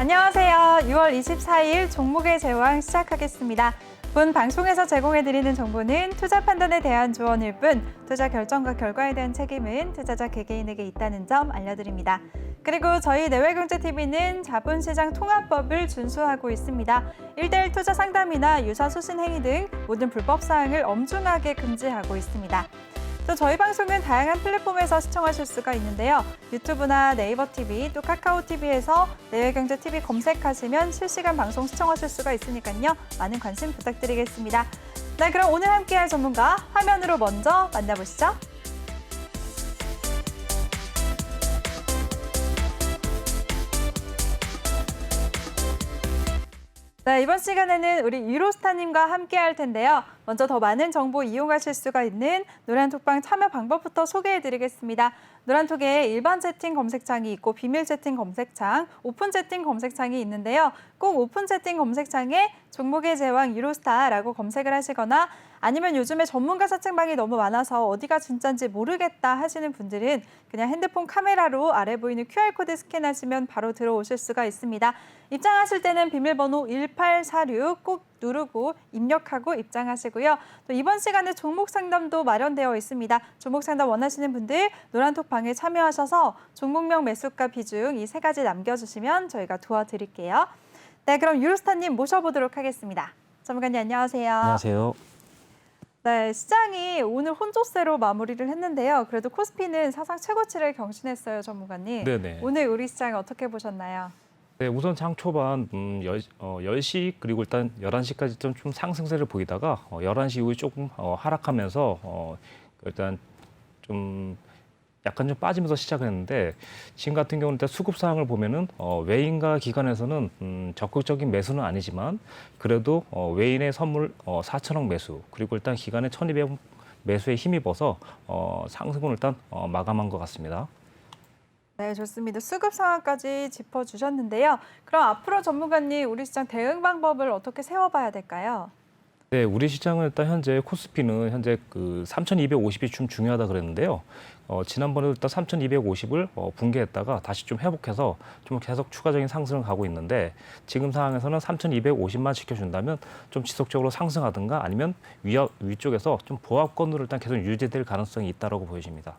안녕하세요. 6월 24일 종목의 제왕 시작하겠습니다. 본 방송에서 제공해드리는 정보는 투자 판단에 대한 조언일 뿐 투자 결정과 결과에 대한 책임은 투자자 개개인에게 있다는 점 알려드립니다. 그리고 저희 내외경제TV는 자본시장 통합법을 준수하고 있습니다. 1:1 투자 상담이나 유사 수신 행위 등 모든 불법 사항을 엄중하게 금지하고 있습니다. 또 저희 방송은 다양한 플랫폼에서 시청하실 수가 있는데요. 유튜브나 네이버 TV, 또 카카오 TV에서 내외경제TV 검색하시면 실시간 방송 시청하실 수가 있으니까요. 많은 관심 부탁드리겠습니다. 네, 그럼 오늘 함께할 전문가 화면으로 먼저 만나보시죠. 네, 이번 시간에는 우리 유로스타님과 함께 할 텐데요. 먼저 더 많은 정보 이용하실 수가 있는 노란톡방 참여 방법부터 소개해드리겠습니다. 노란톡에 일반 채팅 검색창이 있고 비밀 채팅 검색창, 오픈 채팅 검색창이 있는데요. 꼭 오픈 채팅 검색창에 종목의 제왕 유로스타라고 검색을 하시거나 아니면 요즘에 전문가 사칭방이 너무 많아서 어디가 진짜인지 모르겠다 하시는 분들은 그냥 핸드폰 카메라로 아래 보이는 QR코드 스캔하시면 바로 들어오실 수가 있습니다. 입장하실 때는 비밀번호 1846 꼭 누르고 입력하고 입장하시고요. 또 이번 시간에 종목 상담도 마련되어 있습니다. 종목 상담 원하시는 분들 노란톡방에 참여하셔서 종목명, 매수가, 비중 이 세 가지 남겨주시면 저희가 도와드릴게요. 네, 그럼 유로스타님 모셔보도록 하겠습니다. 전문가님 안녕하세요. 안녕하세요. 네, 시장이 오늘 혼조세로 마무리를 했는데요. 그래도 코스피는 사상 최고치를 경신했어요, 전문가님. 네네. 오늘 우리 시장 어떻게 보셨나요? 네, 우선 장 초반 10시 그리고 일단 11시까지 좀 상승세를 보이다가 11시 이후에 조금 하락하면서 일단 좀 약간 좀 빠지면서 시작을 했는데 지금 같은 경우는 일단 수급 사항을 보면은 외인과 기관에서는 적극적인 매수는 아니지만 그래도 외인의 선물 4천억 매수 그리고 일단 기관의 1,200억 매수에 힘입어서 상승은 일단 마감한 것 같습니다. 네, 좋습니다. 수급 상황까지 짚어주셨는데요. 그럼 앞으로 전문가님 우리 시장 대응 방법을 어떻게 세워봐야 될까요? 네, 우리 시장은 일단 현재 코스피는 현재 그 3,250이 좀 중요하다 그랬는데요. 지난번에도 일단 3,250을 붕괴했다가 다시 좀 회복해서 좀 계속 추가적인 상승을 가고 있는데 지금 상황에서는 3,250만 지켜준다면 좀 지속적으로 상승하든가 아니면 위쪽에서 좀 보합권으로 일단 계속 유지될 가능성이 있다라고 보여집니다.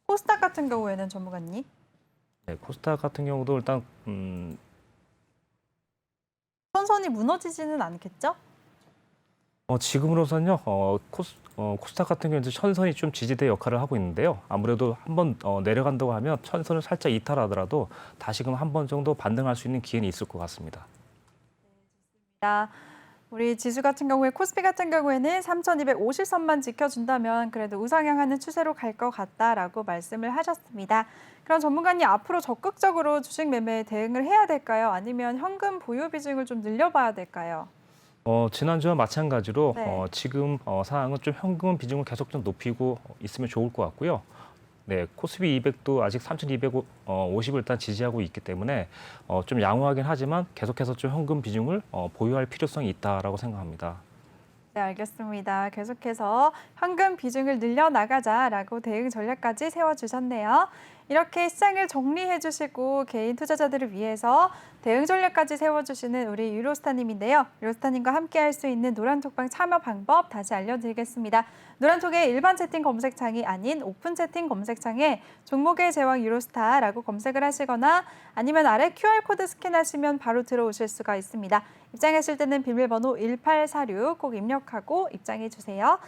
코스닥 같은 경우에는 전문가님? 네, 코스닥 같은 경우도 일단 선선이 무너지지는 않겠죠? 지금으로선요, 코스닥 같은 경우는 천선이 좀 지지대 역할을 하고 있는데요. 아무래도 한번 내려간다고 하면 천선을 살짝 이탈하더라도 다시금 한 번 정도 반등할 수 있는 기회는 있을 것 같습니다. 우리 지수 같은 경우에 코스피 같은 경우에는 3,250선만 지켜준다면 그래도 우상향하는 추세로 갈 것 같다라고 말씀을 하셨습니다. 그럼 전문가님 앞으로 적극적으로 주식 매매에 대응을 해야 될까요? 아니면 현금 보유 비중을 좀 늘려봐야 될까요? 지난주와 마찬가지로 네. 지금 상황은 좀 현금 비중을 계속 좀 높이고 있으면 좋을 것 같고요. 네, 코스피 200도 아직 3,250을 일단 지지하고 있기 때문에 좀 양호하긴 하지만 계속해서 좀 현금 비중을 보유할 필요성이 있다라고 생각합니다. 네, 알겠습니다. 계속해서 현금 비중을 늘려나가자라고 대응 전략까지 세워주셨네요. 이렇게 시장을 정리해 주시고 개인 투자자들을 위해서 대응 전략까지 세워주시는 우리 유로스타님인데요. 유로스타님과 함께 할 수 있는 노란톡방 참여 방법 다시 알려드리겠습니다. 노란톡의 일반 채팅 검색창이 아닌 오픈 채팅 검색창에 종목의 제왕 유로스타라고 검색을 하시거나 아니면 아래 QR코드 스캔하시면 바로 들어오실 수가 있습니다. 입장하실 때는 비밀번호 1846 꼭 입력하고 입장해 주세요.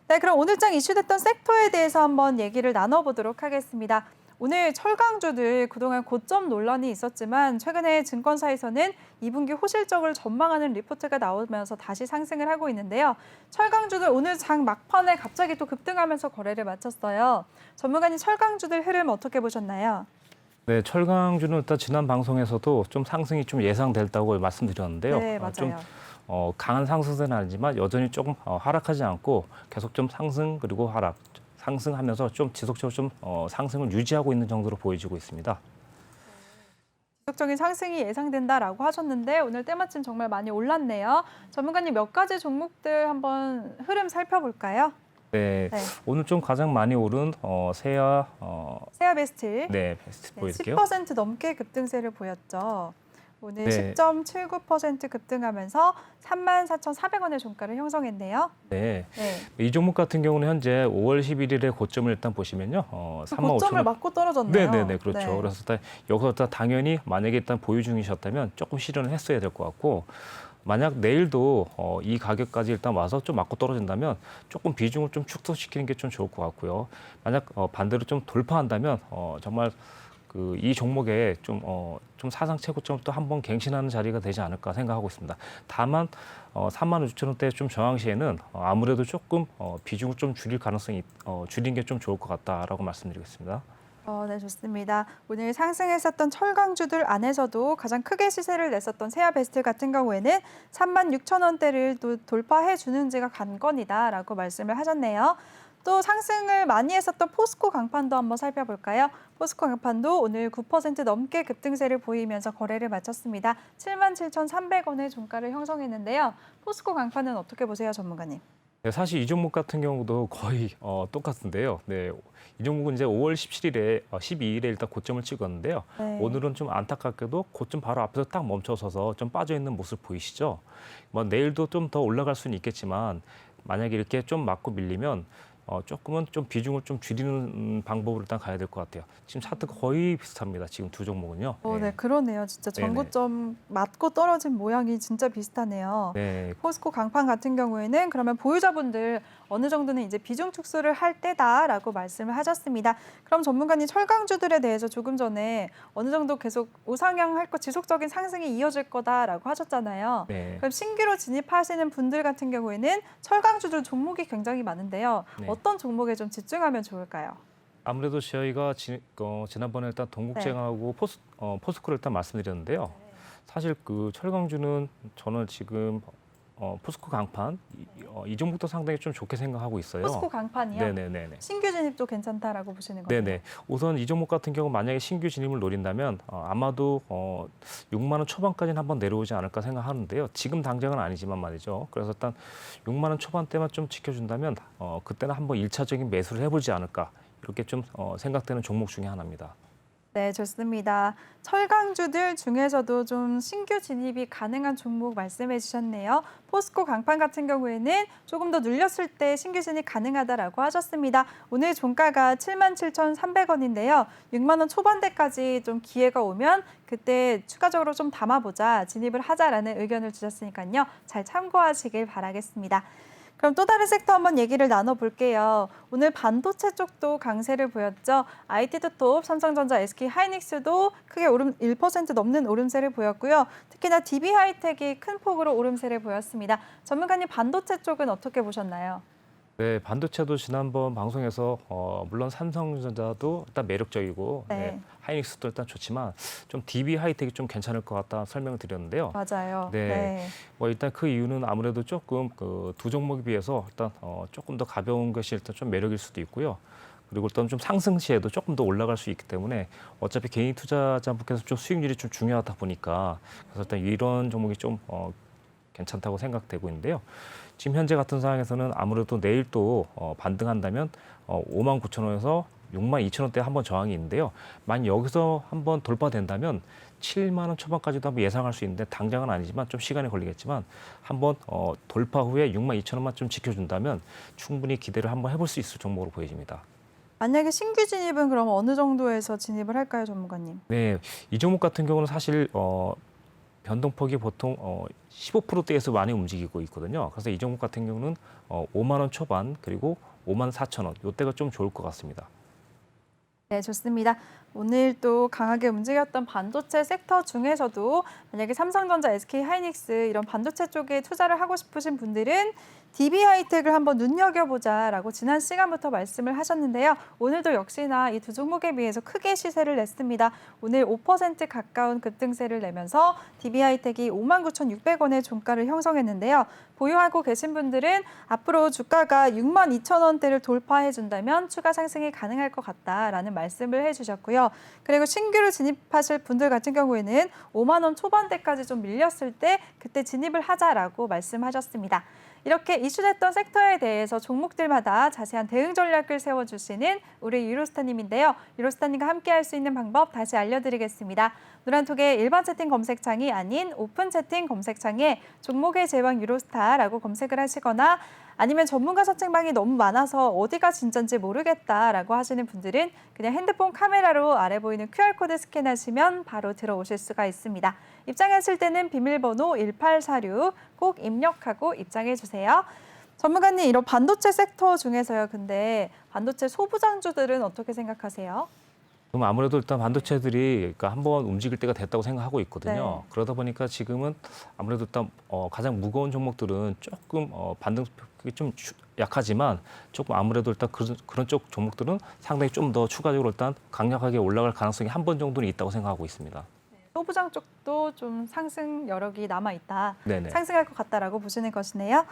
네, 그럼 오늘 장 이슈됐던 섹터에 대해서 한번 얘기를 나눠보도록 하겠습니다. 오늘 철강주들 그동안 고점 논란이 있었지만 최근에 증권사에서는 2분기 호실적을 전망하는 리포트가 나오면서 다시 상승을 하고 있는데요. 철강주들 오늘 장 막판에 갑자기 또 급등하면서 거래를 마쳤어요. 전문가님 철강주들 흐름 어떻게 보셨나요? 네, 철강주는 일단 지난 방송에서도 좀 상승이 좀 예상됐다고 말씀드렸는데요. 네, 맞아요. 좀 강한 상승세는 아니지만 여전히 조금 하락하지 않고 계속 좀 상승 그리고 하락, 상승하면서 좀 지속적으로 좀 상승을 유지하고 있는 정도로 보여지고 있습니다. 지속적인 상승이 예상된다라고 하셨는데 오늘 때마침 정말 많이 올랐네요. 전문가님 몇 가지 종목들 한번 흐름 살펴볼까요? 네, 네. 오늘 좀 가장 많이 오른 세아 세아베스트. 네, 베스트 네, 보여드릴게요. 10% 넘게 급등세를 보였죠. 오늘 네. 10.79% 급등하면서 34,400원의 종가를 형성했네요. 네. 네. 이 종목 같은 경우는 현재 5월 11일의 고점을 일단 보시면요. 그 35,000원. 고점을 맞고 떨어졌네요. 네네네, 그렇죠. 네. 그래서 일단 여기서 일단 당연히 만약에 일단 보유 중이셨다면 조금 실현을 했어야 될 것 같고, 만약 내일도 이 가격까지 일단 와서 좀 맞고 떨어진다면 조금 비중을 좀 축소시키는 게 좀 좋을 것 같고요. 만약 반대로 좀 돌파한다면 정말 그 이 종목에 좀 사상 최고점을 또 한번 갱신하는 자리가 되지 않을까 생각하고 있습니다. 다만 36,000원대 좀 저항 시에는 아무래도 조금 비중을 좀 줄일 가능성이 줄인 게 좀 좋을 것 같다라고 말씀드리겠습니다. 네, 좋습니다. 오늘 상승했었던 철강주들 안에서도 가장 크게 시세를 냈었던 세아베스트 같은 경우에는 36,000원대를 또 돌파해 주는지가 관건이다라고 말씀을 하셨네요. 또 상승을 많이 했었던 포스코 강판도 한번 살펴볼까요? 포스코 강판도 오늘 9% 넘게 급등세를 보이면서 거래를 마쳤습니다. 77,300원의 종가를 형성했는데요. 포스코 강판은 어떻게 보세요, 전문가님? 네, 사실 이 종목 같은 경우도 거의 똑같은데요. 네, 이 종목은 이제 5월 17일에 12일에 일단 고점을 찍었는데요. 네. 오늘은 좀 안타깝게도 고점 바로 앞에서 딱 멈춰서서 좀 빠져 있는 모습 보이시죠? 뭐 내일도 좀 더 올라갈 수는 있겠지만 만약에 이렇게 좀 맞고 밀리면 조금은 좀 비중을 좀 줄이는 방법으로 일단 가야 될 것 같아요. 지금 차트 거의 비슷합니다. 지금 두 종목은요. 네, 그러네요. 진짜 네네. 전고점 맞고 떨어진 모양이 진짜 비슷하네요. 네, 포스코 강판 같은 경우에는 그러면 보유자분들 어느 정도는 이제 비중 축소를 할 때다라고 말씀을 하셨습니다. 그럼 전문가님 철강주들에 대해서 조금 전에 어느 정도 계속 우상향할 거 지속적인 상승이 이어질 거다라고 하셨잖아요. 네. 그럼 신규로 진입하시는 분들 같은 경우에는 철강주들 종목이 굉장히 많은데요. 네. 어떤 종목에 좀 집중하면 좋을까요? 아무래도 저희가 지난번에 일단 동국제강하고 포스코를 일단 말씀드렸는데요. 사실 그 철강주는 저는 지금 포스코 강판 이 종목도 상당히 좀 좋게 생각하고 있어요. 포스코 강판이요? 네네네네. 신규 진입도 괜찮다라고 보시는 거예요? 네네. 우선 이 종목 같은 경우 만약에 신규 진입을 노린다면 아마도 6만 원 초반까지는 한번 내려오지 않을까 생각하는데요. 지금 당장은 아니지만 말이죠. 그래서 일단 6만 원 초반대만 좀 지켜준다면 그때는 한번 1차적인 매수를 해보지 않을까 이렇게 좀 생각되는 종목 중에 하나입니다. 네, 좋습니다. 철강주들 중에서도 좀 신규 진입이 가능한 종목 말씀해 주셨네요. 포스코 강판 같은 경우에는 조금 더 눌렸을 때 신규 진입 가능하다라고 하셨습니다. 오늘 종가가 77,300원인데요. 6만 원 초반대까지 좀 기회가 오면 그때 추가적으로 좀 담아보자, 진입을 하자라는 의견을 주셨으니까요. 잘 참고하시길 바라겠습니다. 그럼 또 다른 섹터 한번 얘기를 나눠볼게요. 오늘 반도체 쪽도 강세를 보였죠. IT투톱, 삼성전자, SK하이닉스도 크게 1% 넘는 오름세를 보였고요. 특히나 DB하이텍이 큰 폭으로 오름세를 보였습니다. 전문가님, 반도체 쪽은 어떻게 보셨나요? 네, 반도체도 지난번 방송에서 물론 삼성전자도 일단 매력적이고 네. 하이닉스도 일단 좋지만 좀 DB 하이텍이 좀 괜찮을 것 같다 설명을 드렸는데요. 맞아요. 네. 뭐 일단 그 이유는 아무래도 조금 그 두 종목에 비해서 일단 조금 더 가벼운 것이 일단 좀 매력일 수도 있고요. 그리고 일단 좀 상승 시에도 조금 더 올라갈 수 있기 때문에 어차피 개인 투자자분께서 좀 수익률이 좀 중요하다 보니까 그래서 일단 이런 종목이 좀 괜찮다고 생각되고 있는데요. 지금 현재 같은 상황에서는 아무래도 내일 또 반등한다면 59,000원에서 62,000원대 한번 저항이 있는데요. 만약 여기서 한번 돌파된다면 7만 원 초반까지도 한번 예상할 수 있는데 당장은 아니지만 좀 시간이 걸리겠지만 한번 돌파 후에 62,000원만 좀 지켜준다면 충분히 기대를 한번 해볼 수 있을 종목으로 보여집니다. 만약에 신규 진입은 그럼 어느 정도에서 진입을 할까요, 전문가님? 네, 이 종목 같은 경우는 사실 변동폭이 보통 15%대에서 많이 움직이고 있거든요. 그래서 이 종목 같은 경우는 5만 원 초반 그리고 5만 4천 원 이때가 좀 좋을 것 같습니다. 네, 좋습니다. 오늘 또 강하게 움직였던 반도체 섹터 중에서도 만약에 삼성전자, SK하이닉스 이런 반도체 쪽에 투자를 하고 싶으신 분들은 DB하이텍을 한번 눈여겨보자라고 지난 시간부터 말씀을 하셨는데요. 오늘도 역시나 이 두 종목에 비해서 크게 시세를 냈습니다. 오늘 5% 가까운 급등세를 내면서 DB하이텍이 59,600원의 종가를 형성했는데요. 보유하고 계신 분들은 앞으로 주가가 62,000원대를 돌파해준다면 추가 상승이 가능할 것 같다라는 말씀을 해주셨고요. 그리고 신규로 진입하실 분들 같은 경우에는 5만 원 초반대까지 좀 밀렸을 때 그때 진입을 하자라고 말씀하셨습니다. 이렇게 이슈됐던 섹터에 대해서 종목들마다 자세한 대응 전략을 세워주시는 우리 유로스타님인데요. 유로스타님과 함께할 수 있는 방법 다시 알려드리겠습니다. 노란톡의 일반 채팅 검색창이 아닌 오픈 채팅 검색창에 종목의 제왕 유로스타라고 검색을 하시거나 아니면 전문가 서칭방이 너무 많아서 어디가 진짠지 모르겠다라고 하시는 분들은 그냥 핸드폰 카메라로 아래 보이는 QR코드 스캔하시면 바로 들어오실 수가 있습니다. 입장하실 때는 비밀번호 1846 꼭 입력하고 입장해 주세요. 전문가님, 이런 반도체 섹터 중에서요. 근데 반도체 소부장주들은 어떻게 생각하세요? 그럼 아무래도 일단 반도체들이 그러니까 한번 움직일 때가 됐다고 생각하고 있거든요. 네. 그러다 보니까 지금은 아무래도 일단 가장 무거운 종목들은 조금 반등폭이 좀 약하지만 조금 아무래도 일단 그런 쪽 종목들은 상당히 좀 더 추가적으로 일단 강력하게 올라갈 가능성이 한 번 정도는 있다고 생각하고 있습니다. 소부장 쪽도 좀 상승 여력이 남아 있다. 네네. 상승할 것 같다라고 보시는 것이네요.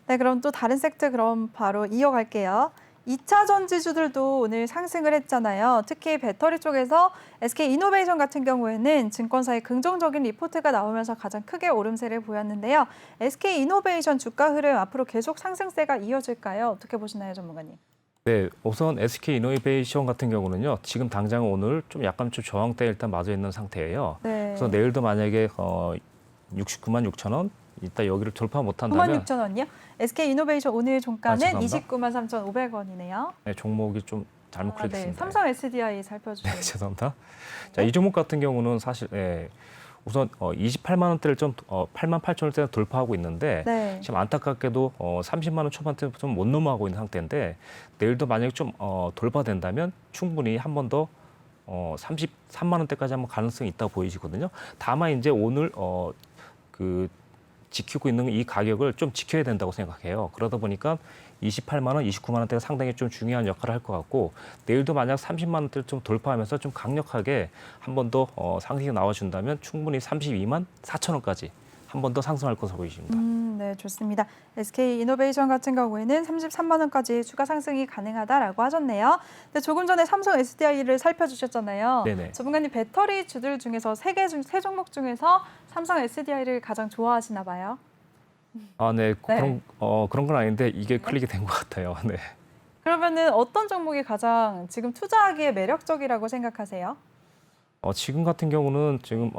네, 그럼 또 다른 섹터 그럼 바로 이어갈게요. 2차 전지주들도 오늘 상승을 했잖아요. 특히 배터리 쪽에서 SK이노베이션 같은 경우에는 증권사의 긍정적인 리포트가 나오면서 가장 크게 오름세를 보였는데요. SK이노베이션 주가 흐름 앞으로 계속 상승세가 이어질까요? 어떻게 보시나요, 전문가님? 네, 우선 SK이노베이션 같은 경우는요. 지금 당장 오늘 좀 약간 좀 저항대에 일단 맞아 있는 상태예요. 네. 그래서 내일도 만약에 69만 6천 원 이따 여기를 돌파 못한다면 96,000원이요? SK이노베이션 오늘 종가는 죄송합니다. 29만 3,500원이네요. 네, 종목이 좀 잘못 네, 클릭했습니다. 삼성 SDI 살펴주세요. 네, 죄송합니다. 자, 이 종목 같은 경우는 사실 우선 28만 원대를 좀 8만 8천 원대를 돌파하고 있는데 네. 지금 안타깝게도 30만 원 초반대 좀 못 넘어가고 있는 상태인데 내일도 만약에 좀 돌파된다면 충분히 한 번 더 33만 원대까지 한번 가능성이 있다고 보이시거든요. 다만 이제 오늘 그 지키고 있는 이 가격을 좀 지켜야 된다고 생각해요. 그러다 보니까 28만 원, 29만 원대가 상당히 좀 중요한 역할을 할 것 같고 내일도 만약 30만 원대를 좀 돌파하면서 좀 강력하게 한 번 더 상승이 나와준다면 충분히 32만 4천 원까지 한 번 더 상승할 것으로 보이십니다. 네, 좋습니다. SK이노베이션 같은 경우에는 33만 원까지 추가 상승이 가능하다라고 하셨네요. 근데 조금 전에 삼성 SDI를 살펴주셨잖아요. 네네. 전문가님, 배터리 주들 중에서 세 종목 중에서 삼성 SDI를 가장 좋아하시나 봐요. 아, 네. 네. 그런 건 아닌데 이게 클릭이 된 것 같아요. 네. 그러면은 어떤 종목이 가장 지금 투자하기에 매력적이라고 생각하세요? 지금 같은 경우는 지금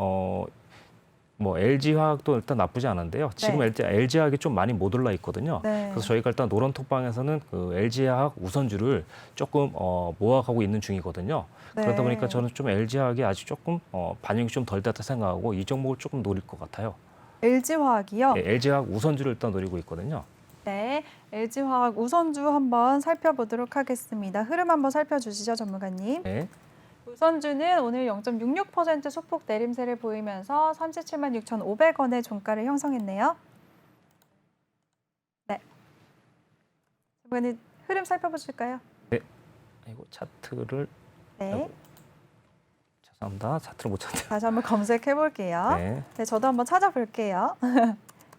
뭐 LG화학도 일단 나쁘지 않은데요. 지금 네. LG화학이 좀 많이 못 올라 있거든요. 네. 그래서 저희가 일단 노란톡방에서는 그 LG화학 우선주를 조금 모아가고 있는 중이거든요. 네. 그러다 보니까 저는 좀 LG화학이 아직 조금 반영이 좀 덜 됐다 생각하고 이 종목을 조금 노릴 것 같아요. LG화학이요? 네, LG화학 우선주를 일단 노리고 있거든요. 네, LG화학 우선주 한번 살펴보도록 하겠습니다. 흐름 한번 살펴주시죠, 전문가님. 네. 우선주는 오늘 0.66% 소폭 내림세를 보이면서 37만 6,500원의 종가를 형성했네요. 네. 전문가님, 흐름 살펴보실까요? 이거 차트를 네. 죄송합니다. 차트를 못 찾네요. 다시 한번 검색해 볼게요. 네. 네, 저도 한번 찾아볼게요.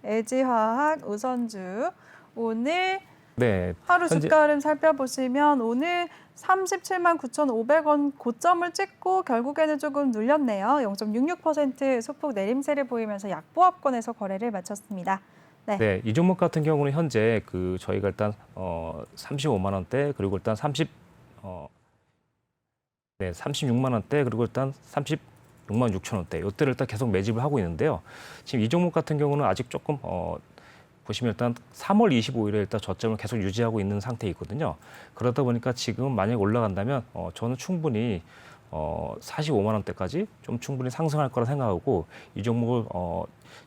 LG화학 우선주 오늘 네. 하루 현재- 주가 흐름 살펴보시면 오늘 37만 9,500원 고점을 찍고 결국에는 조금 눌렸네요. 0.66% 소폭 내림세를 보이면서 약보합권에서 거래를 마쳤습니다. 네. 네, 이 종목 같은 경우는 현재 그 저희가 일단 35만 원대 그리고 일단 36만 원대 그리고 일단 36만 6천 원대 이때를 일단 계속 매집을 하고 있는데요. 지금 이 종목 같은 경우는 아직 조금 보시면 일단 3월 25일에 일단 저점을 계속 유지하고 있는 상태이거든요. 그러다 보니까 지금 만약 올라간다면 저는 충분히 45만 원대까지 좀 충분히 상승할 거라 생각하고 이 종목을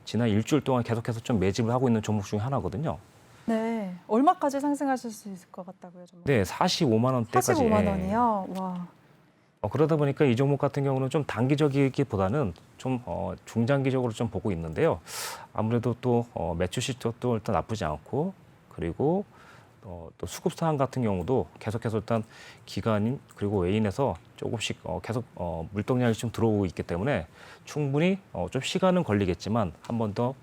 지난 일주일 동안 계속해서 좀 매집을 하고 있는 종목 중에 하나거든요. 네. 얼마까지 상승하실 수 있을 것 같다고요, 전문가? 네, 45만 원대까지. 45만 원이요. 와. 그러다 보니까 이 종목 같은 경우는 좀 단기적이기보다는 좀 중장기적으로 좀 보고 있는데요. 아무래도 또 매출 실적도 일단 나쁘지 않고 그리고 또 수급 사항 같은 경우도 계속해서 일단 기관인 그리고 외인에서 조금씩 계속 물동량이 좀 들어오고 있기 때문에 충분히 좀 시간은 걸리겠지만 한 번 더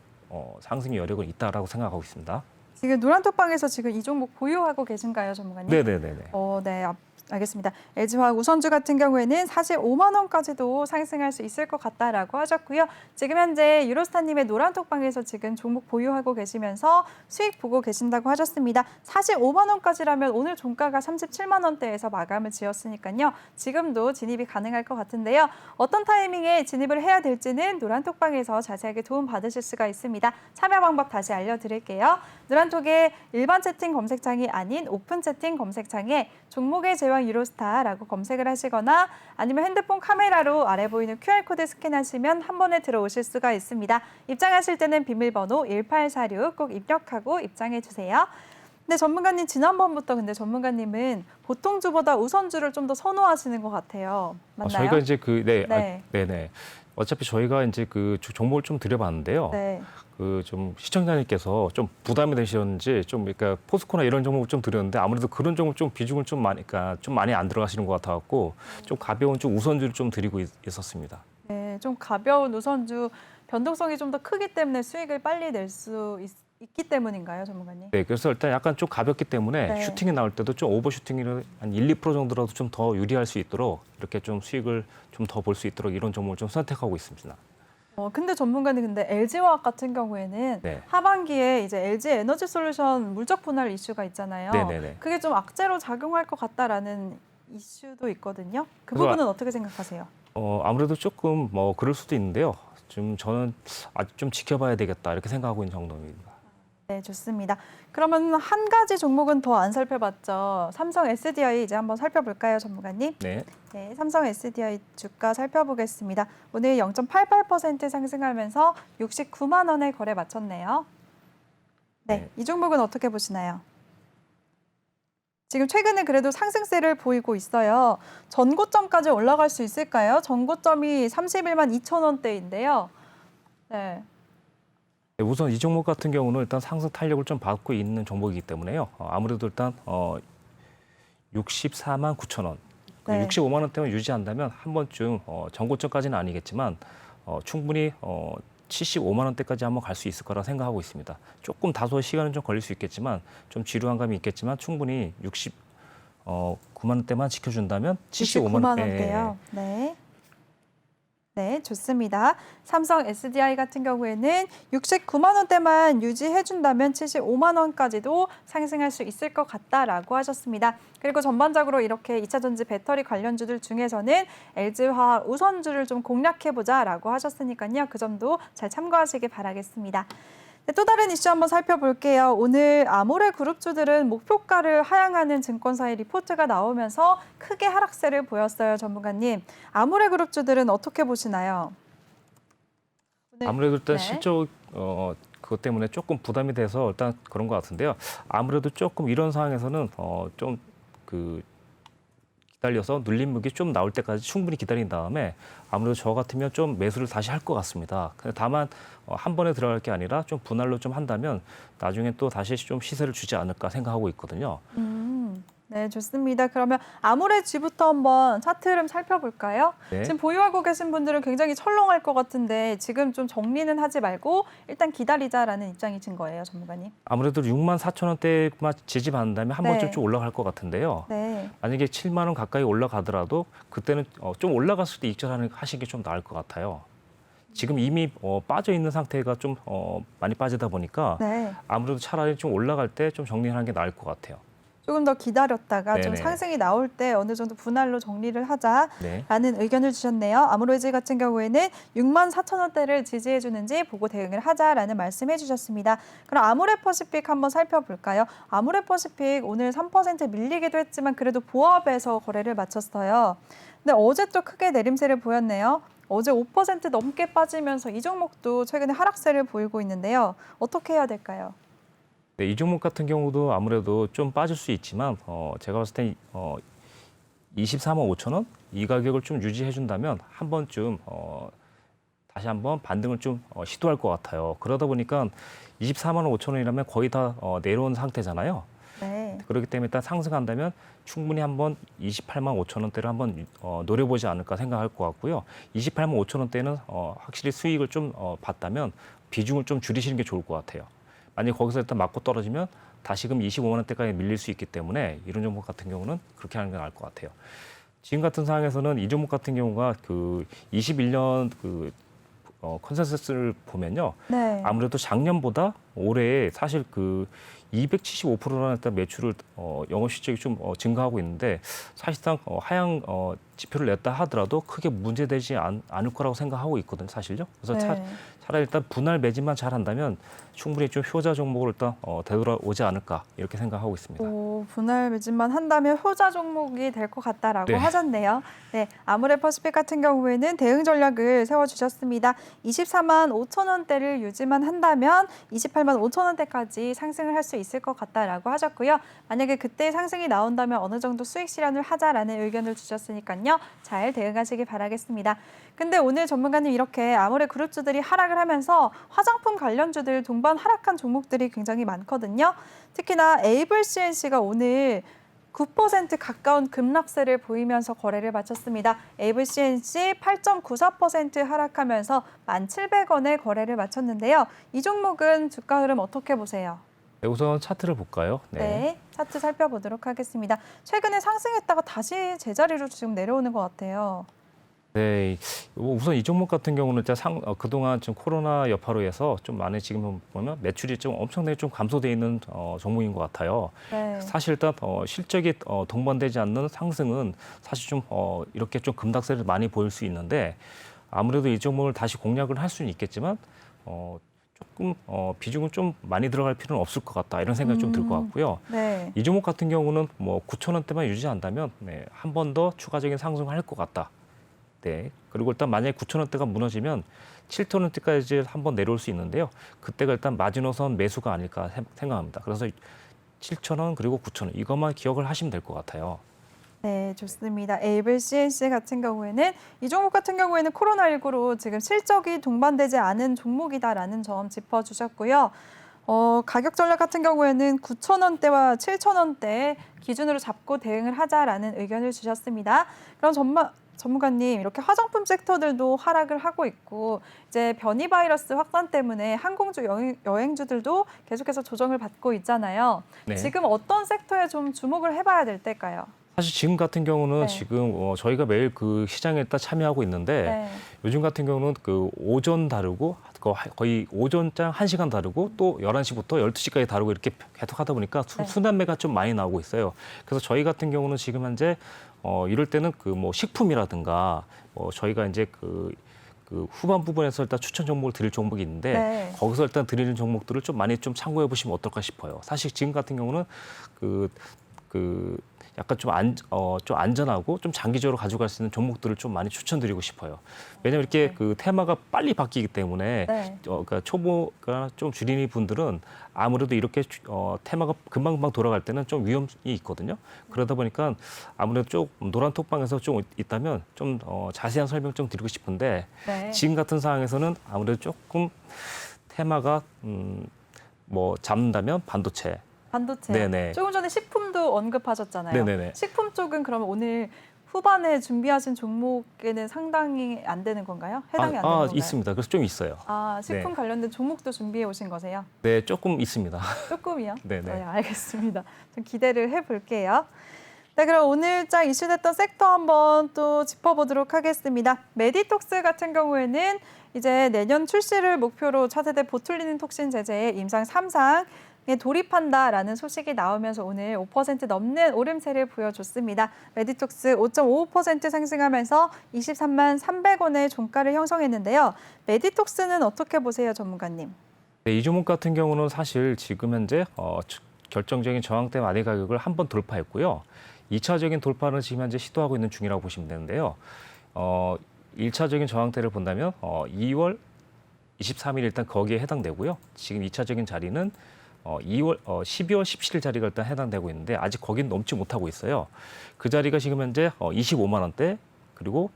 상승 여력은 있다라고 생각하고 있습니다. 지금 노란톡방에서 지금 이 종목 보유하고 계신가요, 전문가님? 네네네네. 네. 알겠습니다. LG화학 우선주 같은 경우에는 사실 5만 원까지도 상승할 수 있을 것 같다라고 하셨고요. 지금 현재 유로스타님의 노란톡방에서 지금 종목 보유하고 계시면서 수익 보고 계신다고 하셨습니다. 사실 5만 원까지라면 오늘 종가가 37만 원대에서 마감을 지었으니까요. 지금도 진입이 가능할 것 같은데요. 어떤 타이밍에 진입을 해야 될지는 노란톡방에서 자세하게 도움 받으실 수가 있습니다. 참여 방법 다시 알려드릴게요. 노란톡의 일반 채팅 검색창이 아닌 오픈 채팅 검색창에 종목의 제왕 유로스타라고 검색을 하시거나 아니면 핸드폰 카메라로 아래 보이는 QR코드 스캔하시면 한 번에 들어오실 수가 있습니다. 입장하실 때는 비밀번호 1846 꼭 입력하고 입장해 주세요. 근데 전문가님 지난번부터 근데 전문가님은 보통주보다 우선주를 좀 더 선호하시는 것 같아요. 맞나요? 저희가 이제 네. 네네. 어차피 저희가 이제 그 종목을 좀 드려봤는데요. 네. 그 좀 시청자님께서 좀 부담이 되셨는지 좀 그러니까 포스코나 이런 종목을 좀 드렸는데 아무래도 그런 종목 좀 비중을 좀 많이 그러니까 좀 많이 안 들어가시는 것 같아갖고 좀 가벼운 좀 우선주를 좀 드리고 있었습니다. 네, 좀 가벼운 우선주 변동성이 좀 더 크기 때문에 수익을 빨리 낼 수 있기 때문인가요, 전문가님? 네, 그래서 일단 약간 좀 가볍기 때문에 네. 슈팅이 나올 때도 좀 오버슈팅이 한 1, 2% 정도라도 좀 더 유리할 수 있도록 이렇게 좀 수익을 좀 더 볼 수 있도록 이런 종목을 좀 선택하고 있습니다. 근데 전문가님 근데 LG화학 같은 경우에는 네. 하반기에 이제 LG 에너지 솔루션 물적 분할 이슈가 있잖아요. 네네네. 그게 좀 악재로 작용할 것 같다라는 이슈도 있거든요. 그 그거 부분은 어떻게 생각하세요? 아무래도 조금 뭐 그럴 수도 있는데요. 지금 저는 아직 좀 지켜봐야 되겠다 이렇게 생각하고 있는 정도입니다. 네, 좋습니다. 그러면 한 가지 종목은 더 안 살펴봤죠. 삼성 SDI 이제 한번 살펴볼까요, 전문가님? 네. 네, 삼성 SDI 주가 살펴보겠습니다. 오늘 0.88% 상승하면서 69만 원에 거래 마쳤네요. 네, 네. 이 종목은 어떻게 보시나요? 지금 최근에 그래도 상승세를 보이고 있어요. 전고점까지 올라갈 수 있을까요? 전고점이 31만 2천 원대인데요. 네. 네, 우선 이 종목 같은 경우는 일단 상승 탄력을 좀 받고 있는 종목이기 때문에요. 아무래도 일단 64만 9천 원, 네. 65만 원대만 유지한다면 한 번쯤 전고점까지는 아니겠지만 충분히 75만 원대까지 한번 갈 수 있을 거라 생각하고 있습니다. 조금 다소 시간은 좀 걸릴 수 있겠지만 좀 지루한 감이 있겠지만 충분히 69만 원대만 지켜준다면 75만 69만 원대. 원대요. 네. 네, 좋습니다. 삼성 SDI 같은 경우에는 69만 원대만 유지해준다면 75만 원까지도 상승할 수 있을 것 같다라고 하셨습니다. 그리고 전반적으로 이렇게 2차 전지 배터리 관련주들 중에서는 LG화학 우선주를 좀 공략해보자라고 하셨으니까요. 그 점도 잘 참고하시길 바라겠습니다. 네, 또 다른 이슈 한번 살펴볼게요. 오늘 아모레 그룹주들은 목표가를 하향하는 증권사의 리포트가 나오면서 크게 하락세를 보였어요, 전문가님. 아모레 그룹주들은 어떻게 보시나요? 아무래도 일단 네. 실적 그것 때문에 조금 부담이 돼서 일단 그런 것 같은데요. 아무래도 조금 이런 상황에서는 좀 그 기다려서 눌림목이 좀 나올 때까지 충분히 기다린 다음에 아무래도 저 같으면 좀 매수를 다시 할 것 같습니다. 근데 다만 한 번에 들어갈 게 아니라 좀 분할로 좀 한다면 나중에 또 다시 좀 시세를 주지 않을까 생각하고 있거든요. 네, 좋습니다. 그러면 아모레지부터 한번 차트 흐름 살펴볼까요? 네. 지금 보유하고 계신 분들은 굉장히 철렁할 것 같은데 지금 좀 정리는 하지 말고 일단 기다리자라는 입장이신 거예요, 전문가님. 아무래도 6만 4천 원대만 지지받는다면 한 번쯤 네. 좀 올라갈 것 같은데요. 네. 만약에 7만 원 가까이 올라가더라도 그때는 좀 올라갔을 때 익절하시는 게 좀 나을 것 같아요. 지금 이미 빠져 있는 상태가 좀 많이 빠지다 보니까 네. 아무래도 차라리 좀 올라갈 때 좀 정리하는 게 나을 것 같아요. 조금 더 기다렸다가 좀 네네. 상승이 나올 때 어느 정도 분할로 정리를 하자라는 네. 의견을 주셨네요. 아모레지 같은 경우에는 6만 4천 원대를 지지해 주는지 보고 대응을 하자라는 말씀해 주셨습니다. 그럼 아모레퍼시픽 한번 살펴볼까요? 아모레퍼시픽 오늘 3% 밀리기도 했지만 그래도 보합에서 거래를 마쳤어요. 근데 어제 또 크게 내림세를 보였네요. 어제 5% 넘게 빠지면서 이 종목도 최근에 하락세를 보이고 있는데요. 어떻게 해야 될까요? 네, 이 종목 같은 경우도 아무래도 좀 빠질 수 있지만 제가 봤을 때 24만 5천 원? 이 가격을 좀 유지해 준다면 한 번쯤 다시 한번 반등을 좀 시도할 것 같아요. 그러다 보니까 24만 5천 원이라면 거의 다 내려온 상태잖아요. 네. 그렇기 때문에 일단 상승한다면 충분히 한번 28만 5천 원대를 한번 노려보지 않을까 생각할 것 같고요. 28만 5천 원대는 확실히 수익을 좀 봤다면 비중을 좀 줄이시는 게 좋을 것 같아요. 만약 거기서 일단 맞고 떨어지면 다시금 25만 원대까지 밀릴 수 있기 때문에 이런 종목 같은 경우는 그렇게 하는 게 나을 것 같아요. 지금 같은 상황에서는 이 종목 같은 경우가 그 21년 컨센서스를 보면요. 네. 아무래도 작년보다 올해 사실 그 275%라는 일단 매출을 영업 실적이 좀 증가하고 있는데 사실상 하향 지표를 냈다 하더라도 크게 문제되지 않을 거라고 생각하고 있거든요, 사실요. 그래서 네. 차라리 일단 분할 매집만 잘 한다면 충분히 좀 효자 종목을 일단 되돌아오지 않을까 이렇게 생각하고 있습니다. 분할 매집만 한다면 효자 종목이 될 것 같다라고 네. 하셨네요. 네, 아모레퍼시픽 같은 경우에는 대응 전략을 세워주셨습니다. 24만 5천 원대를 유지만 한다면 28만 5천 원대까지 상승을 할 수 있을 것 같다라고 하셨고요. 만약에 그때 상승이 나온다면 어느 정도 수익 실현을 하자라는 의견을 주셨으니까요. 잘 대응하시기 바라겠습니다. 근데 오늘 전문가님 이렇게 아모레 그룹주들이 하락을 하면서 화장품 관련주들 동반 하락한 종목들이 굉장히 많거든요. 특히나 에이블 CNC가 오늘 9% 가까운 급락세를 보이면서 거래를 마쳤습니다. 에이블 CNC 8.94% 하락하면서 1,700원에 거래를 마쳤는데요. 이 종목은 주가 흐름 어떻게 보세요? 네, 우선 차트를 볼까요? 네, 차트 살펴보도록 하겠습니다. 최근에 상승했다가 다시 제자리로 지금 내려오는 것 같아요. 네, 우선 이 종목 같은 경우는 그동안 좀 코로나 여파로 해서 좀 많이 지금 보면 매출이 좀 엄청나게 좀 감소돼 있는 종목인 것 같아요. 네. 사실 일단 실적이 동반되지 않는 상승은 사실 좀 이렇게 좀 급락세를 많이 보일 수 있는데 아무래도 이 종목을 다시 공략을 할 수는 있겠지만 조금 비중은 좀 많이 들어갈 필요는 없을 것 같다 이런 생각이 좀 들 것 같고요. 네. 이 종목 같은 경우는 뭐 9천 원대만 유지한다면 네, 한 번 더 추가적인 상승을 할 것 같다. 네. 그리고 일단 만약에 9천 원대가 무너지면 7천 원대까지 한번 내려올 수 있는데요. 그때가 일단 마지노선 매수가 아닐까 생각합니다. 그래서 7천 원 그리고 9천 원 이것만 기억을 하시면 될 것 같아요. 네, 좋습니다. 에이블 CNC 같은 경우에는 이 종목 같은 경우에는 코로나19로 지금 실적이 동반되지 않은 종목이다라는 점 짚어주셨고요. 가격 전략 같은 경우에는 9천 원대와 7천 원대 기준으로 잡고 대응을 하자라는 의견을 주셨습니다. 그럼 전문가님, 이렇게 화장품 섹터들도 하락을 하고 있고 이제 변이 바이러스 확산 때문에 항공주 여행주들도 계속해서 조정을 받고 있잖아요. 네. 지금 어떤 섹터에 좀 주목을 해봐야 될 때일까요? 사실 지금 같은 경우는 네. 지금 저희가 매일 그 시장에 일단 참여하고 있는데 네. 요즘 같은 경우는 그 오전 다르고 거의 오전장 1시간 다르고 또 11시부터 12시까지 다르고 이렇게 계속 하다 보니까 네. 순환매가 좀 많이 나오고 있어요. 그래서 저희 같은 경우는 지금 현재 이럴 때는 그 뭐 식품이라든가 저희가 이제 그 후반 부분에서 일단 추천 종목을 드릴 종목이 있는데 네. 거기서 일단 드리는 종목들을 좀 많이 좀 참고해 보시면 어떨까 싶어요. 사실 지금 같은 경우는 약간 좀 안전하고 좀 장기적으로 가져갈 수 있는 종목들을 좀 많이 추천드리고 싶어요. 왜냐하면 이렇게 네. 그 테마가 빨리 바뀌기 때문에 네. 그러니까 초보가 좀 주린이 분들은 아무래도 이렇게 테마가 금방금방 돌아갈 때는 좀 위험이 있거든요. 그러다 보니까 아무래도 좀 노란 톡방에서 좀 있다면 좀 자세한 설명 좀 드리고 싶은데 네. 지금 같은 상황에서는 아무래도 조금 테마가 뭐 잡는다면 반도체. 네네. 조금 전에 식품도 언급하셨잖아요. 네네네. 식품 쪽은 그러면 오늘 후반에 준비하신 종목에는 상당히 안 되는 건가요? 해당이 안 되는 건가요? 있습니다. 그래서 좀 있어요. 식품 네. 관련된 종목도 준비해 오신 거세요? 네, 조금 있습니다. 조금이요? 네네. 네, 알겠습니다. 좀 기대를 해볼게요. 네, 그럼 오늘장 이슈됐던 섹터 한번 또 짚어보도록 하겠습니다. 메디톡스 같은 경우에는 이제 내년 출시를 목표로 차세대 보툴리닌 톡신 제제의 임상 3상에 돌입한다라는 소식이 나오면서 오늘 5% 넘는 오름세를 보여줬습니다. 메디톡스 5.55% 상승하면서 23만 300원의 종가를 형성했는데요. 메디톡스는 어떻게 보세요, 전문가님? 네, 이 종목 같은 경우는 사실 지금 현재 결정적인 저항대 만회 가격을 한 번 돌파했고요. 2차적인 돌파는 지금 현재 시도하고 있는 중이라고 보시면 되는데요. 1차적인 저항대를 본다면 2월 23일 일단 거기에 해당되고요. 지금 2차적인 자리는 12월 17일 자리가 일단 해당되고 있는데 아직 거긴 넘지 못하고 있어요. 그 자리가 지금 현재 25만 원대 그리고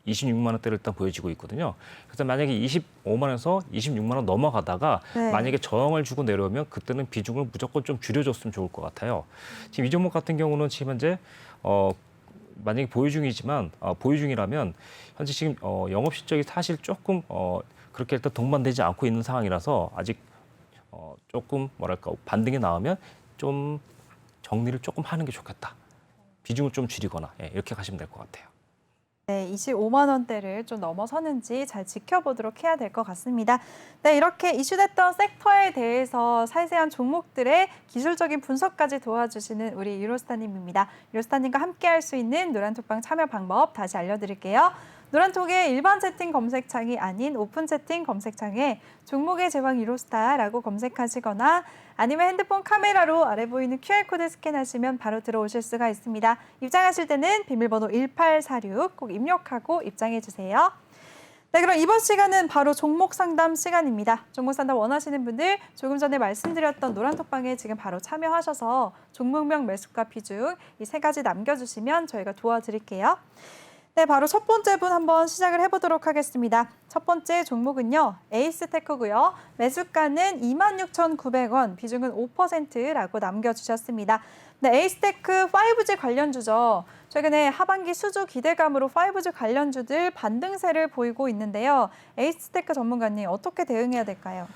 26만 원대를 일단 보여지고 있거든요. 그래서 만약에 25만 원에서 26만 원 넘어가다가 네. 만약에 저항을 주고 내려오면 그때는 비중을 무조건 좀 줄여줬으면 좋을 것 같아요. 지금 이 종목 같은 경우는 지금 현재 만약에 보유 중이지만 보유 중이라면 현재 지금 영업 실적이 사실 조금 그렇게 일단 동반되지 않고 있는 상황이라서 아직 조금 뭐랄까 반등이 나오면 좀 정리를 조금 하는 게 좋겠다. 비중을 좀 줄이거나 이렇게 가시면 될 것 같아요. 네, 25만 원대를 좀 넘어서는지 잘 지켜보도록 해야 될 것 같습니다. 네, 이렇게 이슈됐던 섹터에 대해서 세세한 종목들의 기술적인 분석까지 도와주시는 우리 유로스타님입니다. 유로스타님과 함께할 수 있는 노란톡방 참여 방법 다시 알려드릴게요. 노란톡의 일반 채팅 검색창이 아닌 오픈 채팅 검색창에 종목의 제왕 유로스타라고 검색하시거나 아니면 핸드폰 카메라로 아래 보이는 QR코드 스캔하시면 바로 들어오실 수가 있습니다. 입장하실 때는 비밀번호 1846 꼭 입력하고 입장해 주세요. 네, 그럼 이번 시간은 바로 종목 상담 시간입니다. 종목 상담 원하시는 분들 조금 전에 말씀드렸던 노란톡방에 지금 바로 참여하셔서 종목명, 매수가, 비중 이 세 가지 남겨주시면 저희가 도와드릴게요. 네, 바로 첫 번째 분 한번 시작을 해보도록 하겠습니다. 첫 번째 종목은요, 에이스테크고요. 매수가는 26,900원, 비중은 5%라고 남겨주셨습니다. 네, 에이스테크 5G 관련주죠. 최근에 하반기 수주 기대감으로 5G 관련주들 반등세를 보이고 있는데요. 에이스테크 전문가님 어떻게 대응해야 될까요?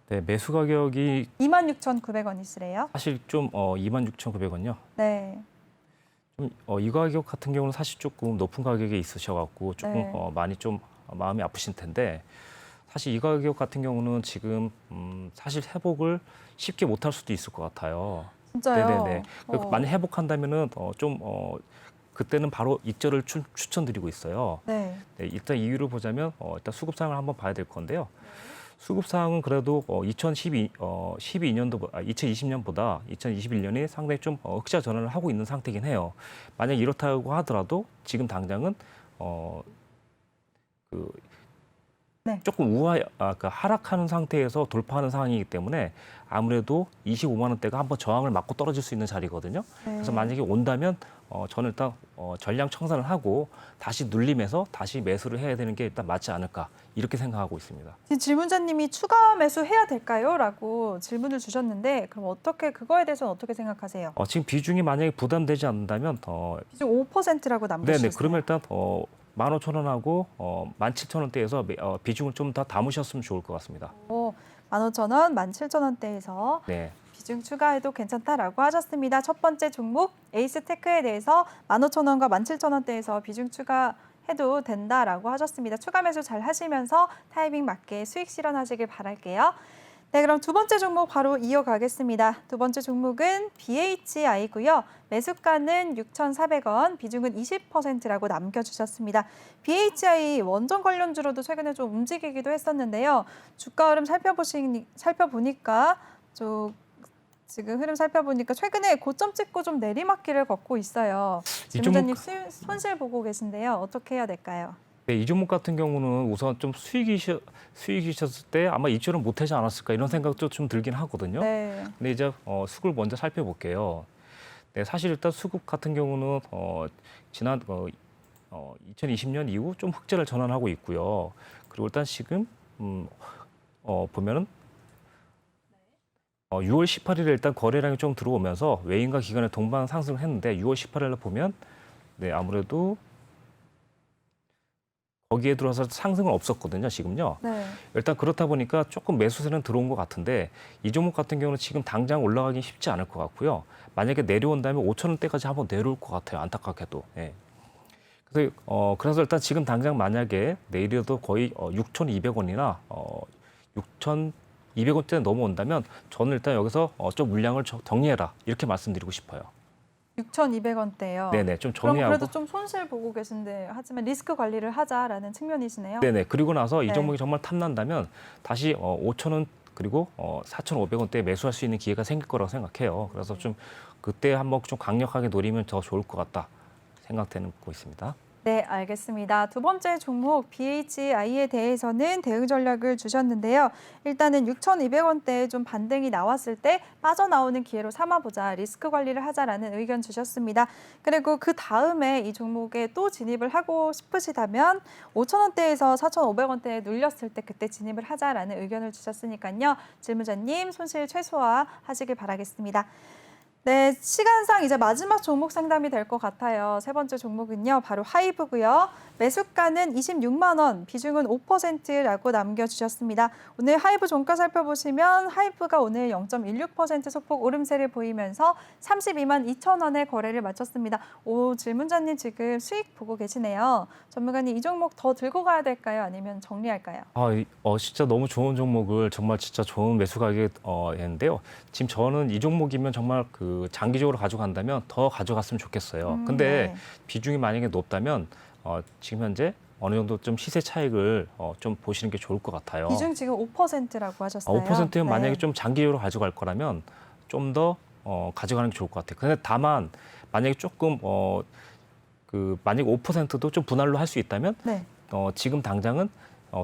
네, 매수 가격이 26,900원이시래요. 사실 좀 26,900원요. 네. 이 가격 같은 경우는 사실 조금 높은 가격에 있으셔갖고 조금 네. 많이 좀 마음이 아프실 텐데 사실 이 가격 같은 경우는 지금 사실 회복을 쉽게 못할 수도 있을 것 같아요. 진짜요? 네네네. 만약 회복한다면은 그때는 바로 익절을 추천드리고 있어요. 네. 네, 일단 이유를 보자면 일단 수급 상황을 한번 봐야 될 건데요. 수급 상황은 그래도 2020년보다 2021년이 상당히 좀 흑자 전환을 하고 있는 상태이긴 해요. 만약 이렇다고 하더라도 지금 당장은 네. 조금 그러니까 하락하는 상태에서 돌파하는 상황이기 때문에 아무래도 25만 원대가 한번 저항을 맞고 떨어질 수 있는 자리거든요. 그래서 만약에 온다면 저는 일단 전량 청산을 하고 다시 눌림에서 다시 매수를 해야 되는 게 일단 맞지 않을까 이렇게 생각하고 있습니다. 지금 질문자님이 추가 매수해야 될까요? 라고 질문을 주셨는데 그럼 그거에 대해서는 어떻게 생각하세요? 지금 비중이 만약에 부담되지 않는다면 비중 5%라고 남겨주셨어요. 네네 그러면 일단 15,000원하고 17,000원대에서 비중을 좀 더 담으셨으면 좋을 것 같습니다. 15,000원, 17,000원대에서 네. 비중 추가해도 괜찮다라고 하셨습니다. 첫 번째 종목 에이스테크에 대해서 15,000원과 17,000원대에서 비중 추가해도 된다라고 하셨습니다. 추가 매수 잘 하시면서 타이밍 맞게 수익 실현하시길 바랄게요. 네, 그럼 두 번째 종목 바로 이어가겠습니다. 두 번째 종목은 BHI고요. 매수가는 6,400원, 비중은 20%라고 남겨주셨습니다. BHI 원전 관련주로도 최근에 좀 움직이기도 했었는데요. 주가 흐름 살펴보니까 지금 흐름 살펴보니까 최근에 고점 찍고 좀 내리막길을 걷고 있어요. 지문자님 손실 보고 계신데요. 어떻게 해야 될까요? 네, 이 종목 같은 경우는 우선 좀 수익이셨을 때 아마 입주를 못하지 않았을까 이런 생각도 좀 들긴 하거든요. 네. 근데 이제 수급을 먼저 살펴볼게요. 네, 사실 일단 수급 같은 경우는 지난 2020년 이후 좀 흑자를 전환하고 있고요. 그리고 일단 지금 보면은 6월 18일에 일단 거래량이 좀 들어오면서 외인과 기관의 동반 상승을 했는데 6월 18일에 보면 네, 아무래도 거기에 들어서 상승은 없었거든요, 지금요. 네. 일단 그렇다 보니까 조금 매수세는 들어온 것 같은데 이 종목 같은 경우는 지금 당장 올라가기 쉽지 않을 것 같고요. 만약에 내려온다면 5,000원대까지 한번 내려올 것 같아요, 안타깝게도. 예. 그래서 일단 지금 당장 만약에 내일이라도 거의 6,200원이나 6,200원대 넘어온다면 저는 일단 여기서 좀 물량을 정리해라 이렇게 말씀드리고 싶어요. 6,200원대요. 네네, 좀 그럼 정리하고. 그래도 좀 손실 보고 계신데 하지만 리스크 관리를 하자라는 측면이시네요. 네네. 그리고 나서 이 네. 종목이 정말 탐난다면 다시 5,000원 그리고 4,500원대에 매수할 수 있는 기회가 생길 거라고 생각해요. 그래서 좀 그때 한번 좀 강력하게 노리면 더 좋을 것 같다 생각되고 있습니다. 네, 알겠습니다. 두 번째 종목 BHI에 대해서는 대응 전략을 주셨는데요. 일단은 6,200원대에 좀 반등이 나왔을 때 빠져나오는 기회로 삼아보자, 리스크 관리를 하자라는 의견 주셨습니다. 그리고 그 다음에 이 종목에 또 진입을 하고 싶으시다면 5,000원대에서 4,500원대에 눌렸을 때 그때 진입을 하자라는 의견을 주셨으니까요. 질문자님 손실 최소화하시길 바라겠습니다. 네, 시간상 이제 마지막 종목 상담이 될 것 같아요. 세 번째 종목은요, 바로 하이브고요. 매수가는 26만 원, 비중은 5%라고 남겨주셨습니다. 오늘 하이브 종가 살펴보시면 하이브가 오늘 0.16% 소폭 오름세를 보이면서 32만 2천 원에 거래를 마쳤습니다. 오, 질문자님 지금 수익 보고 계시네요. 전문가님 이 종목 더 들고 가야 될까요? 아니면 정리할까요? 진짜 너무 좋은 종목을 정말 진짜 좋은 매수 가격에 했는데요. 지금 저는 이 종목이면 정말 그 장기적으로 가져간다면 더 가져갔으면 좋겠어요. 근데 네. 비중이 만약에 높다면 지금 현재 어느 정도 좀 시세 차익을 좀 보시는 게 좋을 것 같아요. 비중 지금 5%라고 하셨어요. 5%면 네. 만약에 좀 장기적으로 가져갈 거라면 좀 더 가져가는 게 좋을 것 같아요. 근데 다만 만약에 조금 만약에 5%도 좀 분할로 할 수 있다면 네. 지금 당장은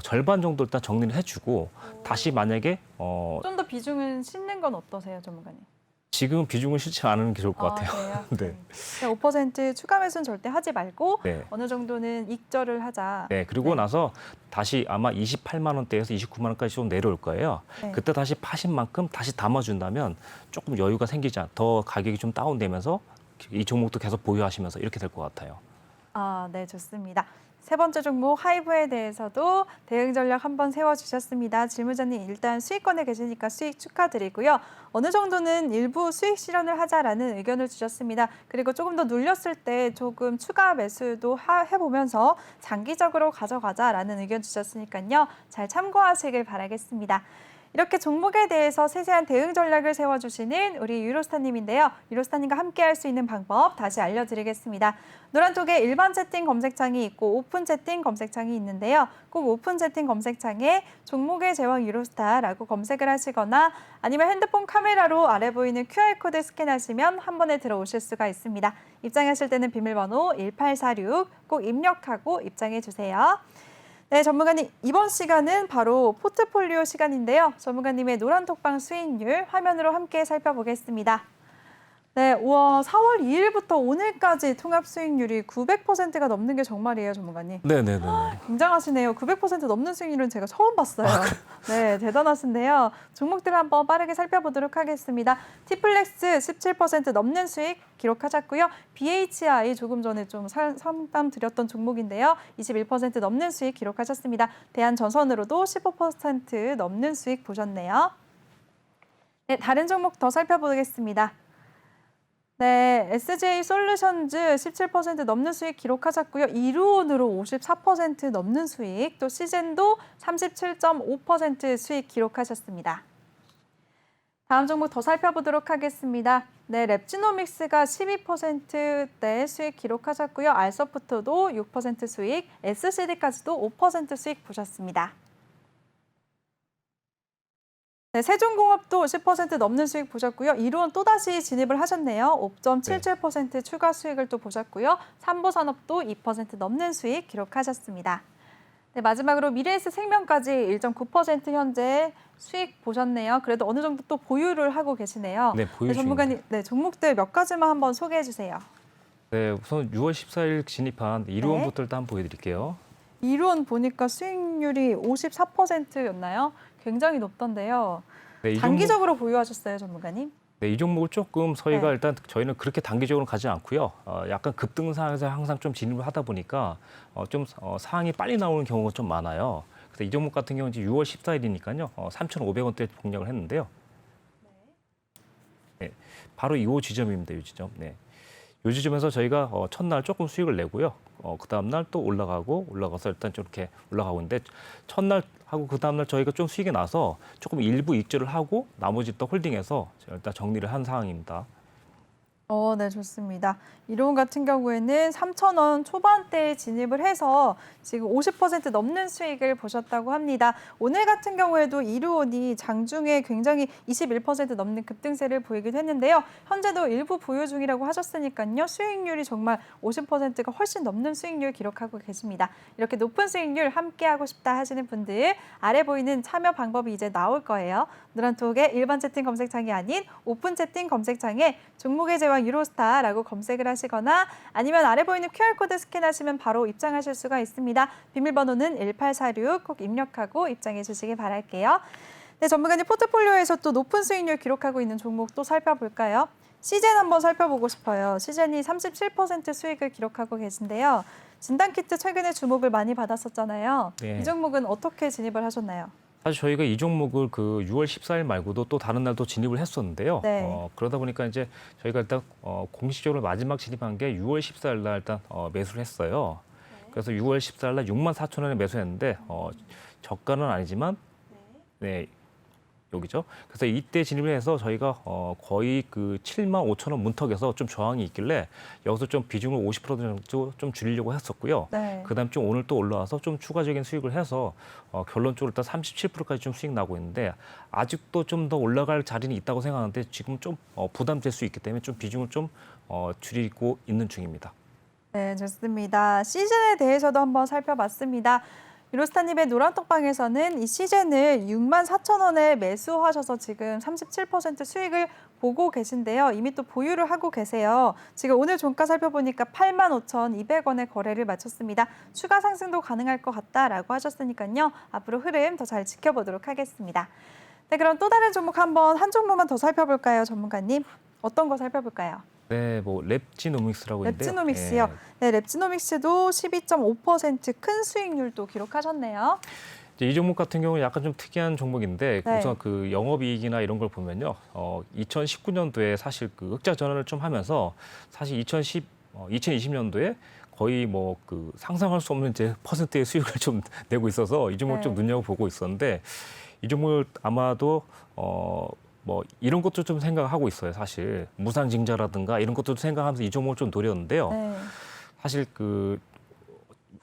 절반 정도 일단 정리를 해주고 다시 만약에 좀 더 비중은 싣는 건 어떠세요, 전문가님? 지금 비중을 실지 않는 게 좋을 것 같아요. 그래요? 네. 5% 추가 매수는 절대 하지 말고 네. 어느 정도는 익절을 하자. 네, 그리고 네. 나서 다시 아마 28만 원대에서 29만 원까지 좀 내려올 거예요. 네. 그때 다시 파신 만큼 다시 담아준다면 조금 여유가 더 가격이 좀 다운되면서 이 종목도 계속 보유하시면서 이렇게 될 것 같아요. 네, 좋습니다. 세 번째 종목 하이브에 대해서도 대응 전략 한번 세워주셨습니다. 질문자님 일단 수익권에 계시니까 수익 축하드리고요. 어느 정도는 일부 수익 실현을 하자라는 의견을 주셨습니다. 그리고 조금 더 눌렸을 때 조금 추가 매수도 해보면서 장기적으로 가져가자라는 의견 주셨으니까요. 잘 참고하시길 바라겠습니다. 이렇게 종목에 대해서 세세한 대응 전략을 세워주시는 우리 유로스타님인데요. 유로스타님과 함께할 수 있는 방법 다시 알려드리겠습니다. 노란톡에 일반 채팅 검색창이 있고 오픈 채팅 검색창이 있는데요. 꼭 오픈 채팅 검색창에 종목의 제왕 유로스타라고 검색을 하시거나 아니면 핸드폰 카메라로 아래 보이는 QR코드 스캔하시면 한 번에 들어오실 수가 있습니다. 입장하실 때는 비밀번호 1846 꼭 입력하고 입장해 주세요. 네, 전문가님 이번 시간은 바로 포트폴리오 시간인데요. 전문가님의 노란톡방 수익률 화면으로 함께 살펴보겠습니다. 네, 우와 4월 2일부터 오늘까지 통합 수익률이 900%가 넘는 게 정말이에요, 전문가님. 네네네. 굉장하시네요. 900% 넘는 수익률은 제가 처음 봤어요. 네, 대단하신데요. 종목들 한번 빠르게 살펴보도록 하겠습니다. 티플렉스 17% 넘는 수익 기록하셨고요. BHI 조금 전에 좀 상담 드렸던 종목인데요. 21% 넘는 수익 기록하셨습니다. 대한전선으로도 15% 넘는 수익 보셨네요. 네, 다른 종목 더 살펴보겠습니다. 네, SJ솔루션즈 17% 넘는 수익 기록하셨고요. 이루온으로 54% 넘는 수익, 또 시젠도 37.5% 수익 기록하셨습니다. 다음 종목 더 살펴보도록 하겠습니다. 네, 랩지노믹스가 12%대 수익 기록하셨고요. 알서프트도 6% 수익, SCD까지도 5% 수익 보셨습니다. 네, 세종공업도 10% 넘는 수익 보셨고요. 이루온 또다시 진입을 하셨네요. 5.77% 추가 수익을 또 보셨고요. 삼보산업도 2% 넘는 수익 기록하셨습니다. 네, 마지막으로 미래에셋생명까지 1.9% 현재 수익 보셨네요. 그래도 어느 정도 또 보유를 하고 계시네요. 네, 보유 네, 중입니다. 전문가님, 네, 종목들 몇 가지만 한번 소개해 주세요. 네, 우선 6월 14일 진입한 이루온부터 일단 한번 보여드릴게요. 이루온 보니까 수익률이 54%였나요? 굉장히 높던데요. 네, 이 장기적으로 보유하셨어요, 전문가님? 네, 이 종목을 조금 저희가 네. 일단 저희는 그렇게 단기적으로 가지 않고요. 약간 급등상에서 항상 좀 진입을 하다 보니까 상황이 빨리 나오는 경우가 좀 많아요. 그래서 이 종목 같은 경우는 이제 6월 14일이니까요. 3,500원대 공략을 했는데요. 네, 바로 이 지점입니다. 이 지점. 네. 이 지점에서 저희가 첫날 조금 수익을 내고요. 그 다음날 또 올라가서 일단 좀 이렇게 올라가고 있는데 첫날 하고 그 다음날 저희가 좀 수익이 나서 조금 일부 익절을 하고 나머지 또 홀딩해서 일단 정리를 한 상황입니다. 네, 좋습니다. 이로운 같은 경우에는 3,000원 초반대에 진입을 해서 지금 50% 넘는 수익을 보셨다고 합니다. 오늘 같은 경우에도 이루온이 장중에 굉장히 21% 넘는 급등세를 보이기도 했는데요. 현재도 일부 보유 중이라고 하셨으니까요. 수익률이 정말 50%가 훨씬 넘는 수익률 기록하고 계십니다. 이렇게 높은 수익률 함께하고 싶다 하시는 분들 아래 보이는 참여 방법이 이제 나올 거예요. 노란톡의 일반 채팅 검색창이 아닌 오픈 채팅 검색창에 종목의 제왕 유로스타라고 검색을 하시거나 아니면 아래 보이는 QR코드 스캔하시면 바로 입장하실 수가 있습니다. 비밀번호는 1846 꼭 입력하고 입장해 주시기 바랄게요. 네, 전문가님 포트폴리오에서 또 높은 수익률 기록하고 있는 종목 또 살펴볼까요? 시젠 한번 살펴보고 싶어요. 시젠이 37% 수익을 기록하고 계신데요. 진단키트 최근에 주목을 많이 받았었잖아요. 네. 이 종목은 어떻게 진입을 하셨나요? 사실 저희가 이 종목을 그 6월 14일 말고도 또 다른 날도 진입을 했었는데요. 네. 그러다 보니까 이제 저희가 일단 공식적으로 마지막 진입한 게 6월 14일 날 일단 매수를 했어요. 그래서 6월 14일 날 64,000원에 매수했는데 저가는 아니지만 네. 여기죠. 그래서 이때 진입을 해서 저희가 거의 그 75,000원 문턱에서 좀 저항이 있길래 여기서 좀 비중을 50% 정도 좀 줄이려고 했었고요. 네. 그다음 좀 오늘 또 올라와서 좀 추가적인 수익을 해서 결론적으로 일단 37%까지 좀 수익 나고 있는데 아직도 좀 더 올라갈 자리는 있다고 생각하는데 지금 좀 부담될 수 있기 때문에 좀 비중을 좀 줄이고 있는 중입니다. 네, 좋습니다. 시즌에 대해서도 한번 살펴봤습니다. 유로스타님의 노란톡방에서는 이 시즌을 64,000원에 매수하셔서 지금 37% 수익을 보고 계신데요. 이미 또 보유를 하고 계세요. 지금 오늘 종가 살펴보니까 85,200원에 거래를 마쳤습니다. 추가 상승도 가능할 것 같다라고 하셨으니까요. 앞으로 흐름 더 잘 지켜보도록 하겠습니다. 네, 그럼 또 다른 종목 한 종목만 더 살펴볼까요, 전문가님? 어떤 거 살펴볼까요? 네, 뭐 랩지노믹스라고 있는데요. 랩지노믹스요. 네, 랩지노믹스도 12.5% 큰 수익률도 기록하셨네요. 이제 이 종목 같은 경우는 약간 좀 특이한 종목인데 네. 우선 그 영업이익이나 이런 걸 보면요, 2019년도에 사실 그 흑자 전환을 좀 하면서 사실 2020년도에 거의 뭐 그 상상할 수 없는 이제 퍼센트의 수익을 좀 내고 있어서 이 종목 좀 네. 눈여겨보고 있었는데 이 종목을 아마도 뭐 이런 것도 좀 생각하고 있어요. 사실 무상증자라든가 이런 것도 생각하면서 이 종목을 좀 노렸는데요. 네. 사실 그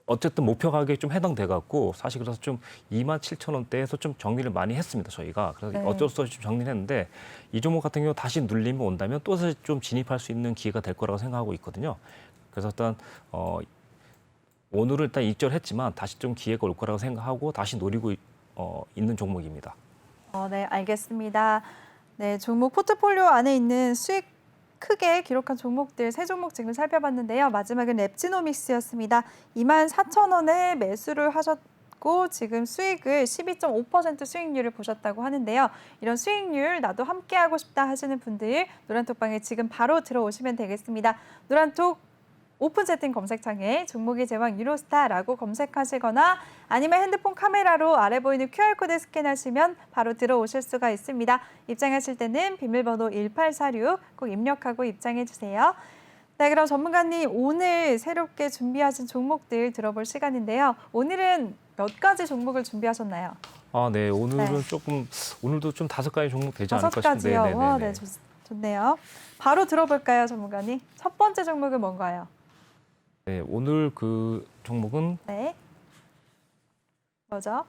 어쨌든 목표 가격에 좀 해당돼 갖고 사실 그래서 좀 27,000원대에서 좀 정리를 많이 했습니다. 저희가 그래서 네. 어쩔 수 없이 좀 정리를 했는데 이 종목 같은 경우 다시 눌림이 온다면 또 다시 좀 진입할 수 있는 기회가 될 거라고 생각하고 있거든요. 그래서 일단 오늘은 일단 익절했지만 다시 좀 기회가 올 거라고 생각하고 다시 노리고 있는 종목입니다. 네, 알겠습니다. 네, 종목 포트폴리오 안에 있는 수익 크게 기록한 종목들 세 종목 지금 살펴봤는데요. 마지막은 랩지노믹스였습니다. 24,000원에 매수를 하셨고 지금 수익을 12.5% 수익률을 보셨다고 하는데요. 이런 수익률 나도 함께하고 싶다 하시는 분들 노란톡방에 지금 바로 들어오시면 되겠습니다. 노란톡 오픈 채팅 검색창에 종목의 제왕 유로스타라고 검색하시거나 아니면 핸드폰 카메라로 아래 보이는 QR코드 스캔하시면 바로 들어오실 수가 있습니다. 입장하실 때는 비밀번호 1846 꼭 입력하고 입장해 주세요. 네, 그럼 전문가님 오늘 새롭게 준비하신 종목들 들어볼 시간인데요. 오늘은 몇 가지 종목을 준비하셨나요? 네, 오늘은 네. 조금 오늘도 좀 5가지 종목 되지 않을까 5가지요. 싶은데. 와, 네, 좋네요. 바로 들어볼까요, 전문가님? 첫 번째 종목은 뭔가요? 네, 오늘 그 종목은 네. 뭐죠?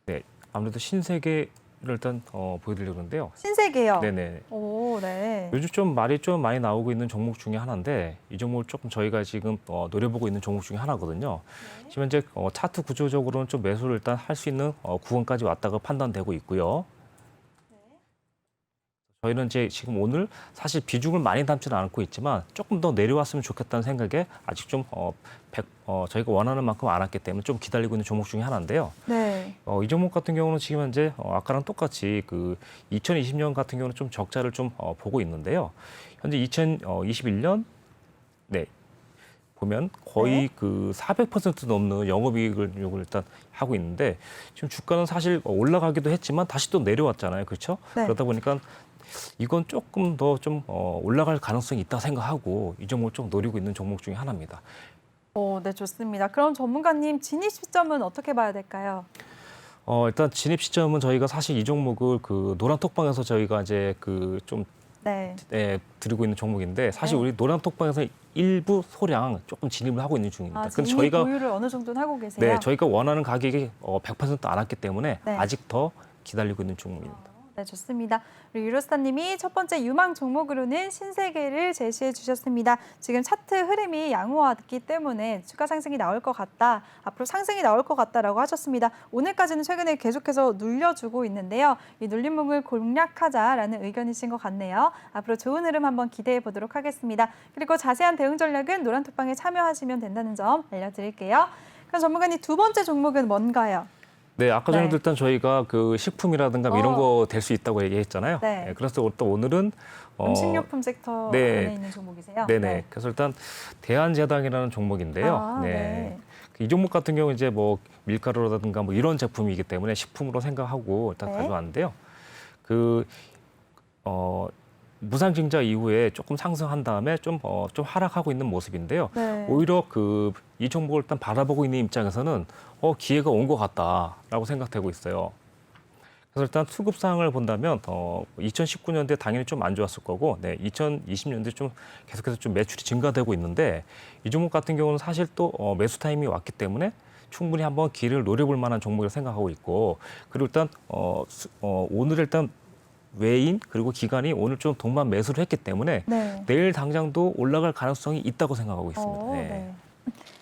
네, 아무래도 신세계를 일단 보여드리려고 하는데요. 신세계요. 네네. 오, 네. 요즘 좀 말이 좀 많이 나오고 있는 종목 중에 하나인데 이 종목을 조금 저희가 지금 노려보고 있는 종목 중에 하나거든요. 지금 현재 차트 구조적으로는 좀 매수를 일단 할 수 있는 구간까지 왔다고 판단되고 있고요. 저희는 이제 지금 오늘 사실 비중을 많이 담지는 않고 있지만 조금 더 내려왔으면 좋겠다는 생각에 아직 좀 저희가 원하는 만큼 안 왔기 때문에 좀 기다리고 있는 종목 중에 하나인데요. 네. 이 종목 같은 경우는 지금 현재 아까랑 똑같이 그 2020년 같은 경우는 좀 적자를 좀 보고 있는데요. 현재 2021년 네. 보면 거의 네. 그 400% 넘는 영업이익을 일단 하고 있는데 지금 주가는 사실 올라가기도 했지만 다시 또 내려왔잖아요. 그렇죠? 네. 그러다 보니까 이건 조금 더 좀 올라갈 가능성이 있다 생각하고 이 종목을 좀 노리고 있는 종목 중에 하나입니다. 네, 좋습니다. 그럼 전문가님 진입 시점은 어떻게 봐야 될까요? 일단 진입 시점은 저희가 사실 이 종목을 그 노란톡방에서 저희가 이제 그 좀 네. 드리고 있는 종목인데 사실 네. 우리 노란톡방에서 일부 소량 조금 진입을 하고 있는 중입니다. 근데 진입 보유를 어느 정도는 하고 계세요? 네, 저희가 원하는 가격이 100%안 왔기 때문에 네. 아직 더 기다리고 있는 종목입니다. 네, 좋습니다. 우리 유로스타님이 첫 번째 유망 종목으로는 신세계를 제시해 주셨습니다. 지금 차트 흐름이 양호하기 때문에 추가 상승이 나올 것 같다. 앞으로 상승이 나올 것 같다라고 하셨습니다. 오늘까지는 최근에 계속해서 눌려주고 있는데요. 이 눌림목을 공략하자라는 의견이신 것 같네요. 앞으로 좋은 흐름 한번 기대해 보도록 하겠습니다. 그리고 자세한 대응 전략은 노란톡방에 참여하시면 된다는 점 알려드릴게요. 그럼 전문가님 두 번째 종목은 뭔가요? 네, 아까 전에도 네. 일단 저희가 그 식품이라든가 뭐 이런 거 될 수 있다고 얘기했잖아요. 네. 네, 그래서 또 오늘은 음식료품 섹터 네. 안에 있는 종목이세요? 네네. 그래서 일단 대한제당이라는 종목인데요. 아, 네. 이 종목 같은 경우 이제 뭐 밀가루라든가 뭐 이런 제품이기 때문에 식품으로 생각하고 일단 네. 가져왔는데요. 그 무상증자 이후에 조금 상승한 다음에 좀 하락하고 있는 모습인데요. 네. 오히려 이 종목을 일단 바라보고 있는 입장에서는 기회가 온 것 같다라고 생각되고 있어요. 그래서 일단 수급 상황을 본다면 2019년도에 당연히 좀 안 좋았을 거고, 네, 2020년도에 좀 계속해서 좀 매출이 증가되고 있는데 이 종목 같은 경우는 사실 또 매수 타임이 왔기 때문에 충분히 한번 기회를 노려볼 만한 종목이라고 생각하고 있고, 그리고 일단 오늘 일단 외인 그리고 기관이 오늘 좀 동반 매수를 했기 때문에 네. 내일 당장도 올라갈 가능성이 있다고 생각하고 있습니다. 네.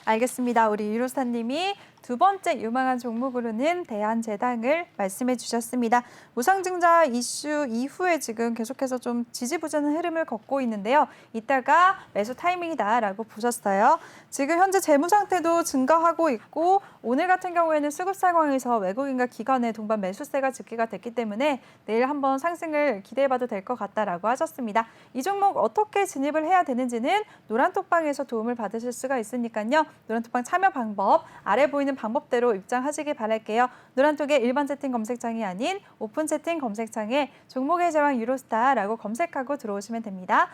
알겠습니다. 우리 유로스타님이 두 번째 유망한 종목으로는 대한제당을 말씀해 주셨습니다. 무상증자 이슈 이후에 지금 계속해서 좀 지지부진한 흐름을 걷고 있는데요. 이따가 매수 타이밍이다라고 보셨어요. 지금 현재 재무 상태도 증가하고 있고 오늘 같은 경우에는 수급 상황에서 외국인과 기관의 동반 매수세가 집계가 됐기 때문에 내일 한번 상승을 기대해봐도 될 것 같다라고 하셨습니다. 이 종목 어떻게 진입을 해야 되는지는 노란톡방에서 도움을 받으실 수가 있으니까요. 노란톡방 참여 방법 아래 보이는 방법대로 입장하시기 바랄게요. 노란톡의 일반 채팅 검색창이 아닌 오픈 채팅 검색창에 종목의 제왕 유로스타라고 검색하고 들어오시면 됩니다.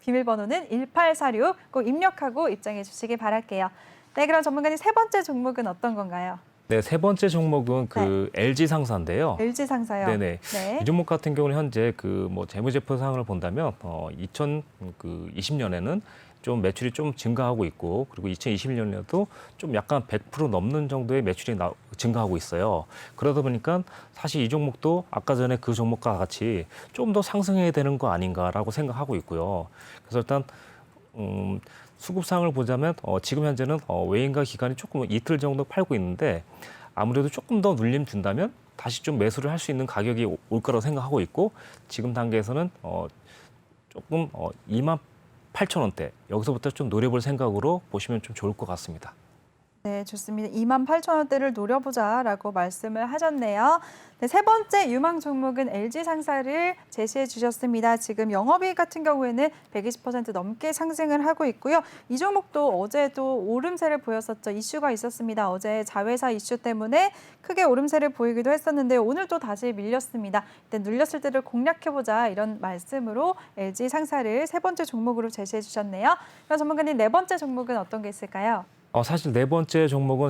비밀번호는 1846 꼭 입력하고 입장해 주시기 바랄게요. 네, 그럼 전문가님 세 번째 종목은 어떤 건가요? 네, 세 번째 종목은 LG 상사인데요. LG 상사요. 네네. 네. 이 종목 같은 경우는 현재 재무제표 상황을 본다면 2020년에는 좀 매출이 좀 증가하고 있고, 그리고 2021년에도 좀 약간 100% 넘는 정도의 매출이 증가하고 있어요. 그러다 보니까 사실 이 종목도 아까 전에 그 종목과 같이 좀 더 상승해야 되는 거 아닌가라고 생각하고 있고요. 그래서 일단 수급상을 보자면 지금 현재는 외인과 기관이 조금 이틀 정도 팔고 있는데 아무래도 조금 더 눌림 준다면 다시 좀 매수를 할 수 있는 가격이 올 거라고 생각하고 있고, 지금 단계에서는 조금 28,000원대 여기서부터 좀 노려볼 생각으로 보시면 좀 좋을 것 같습니다. 네, 좋습니다. 28,000원대를 노려보자라고 말씀을 하셨네요. 네, 세 번째 유망 종목은 LG 상사를 제시해 주셨습니다. 지금 영업이익 같은 경우에는 120% 넘게 상승을 하고 있고요. 이 종목도 어제도 오름세를 보였었죠. 이슈가 있었습니다. 어제 자회사 이슈 때문에 크게 오름세를 보이기도 했었는데 오늘 또 다시 밀렸습니다. 일단 눌렸을 때를 공략해보자 이런 말씀으로 LG 상사를 세 번째 종목으로 제시해 주셨네요. 그럼 전문가님 네 번째 종목은 어떤 게 있을까요? 사실 네 번째 종목은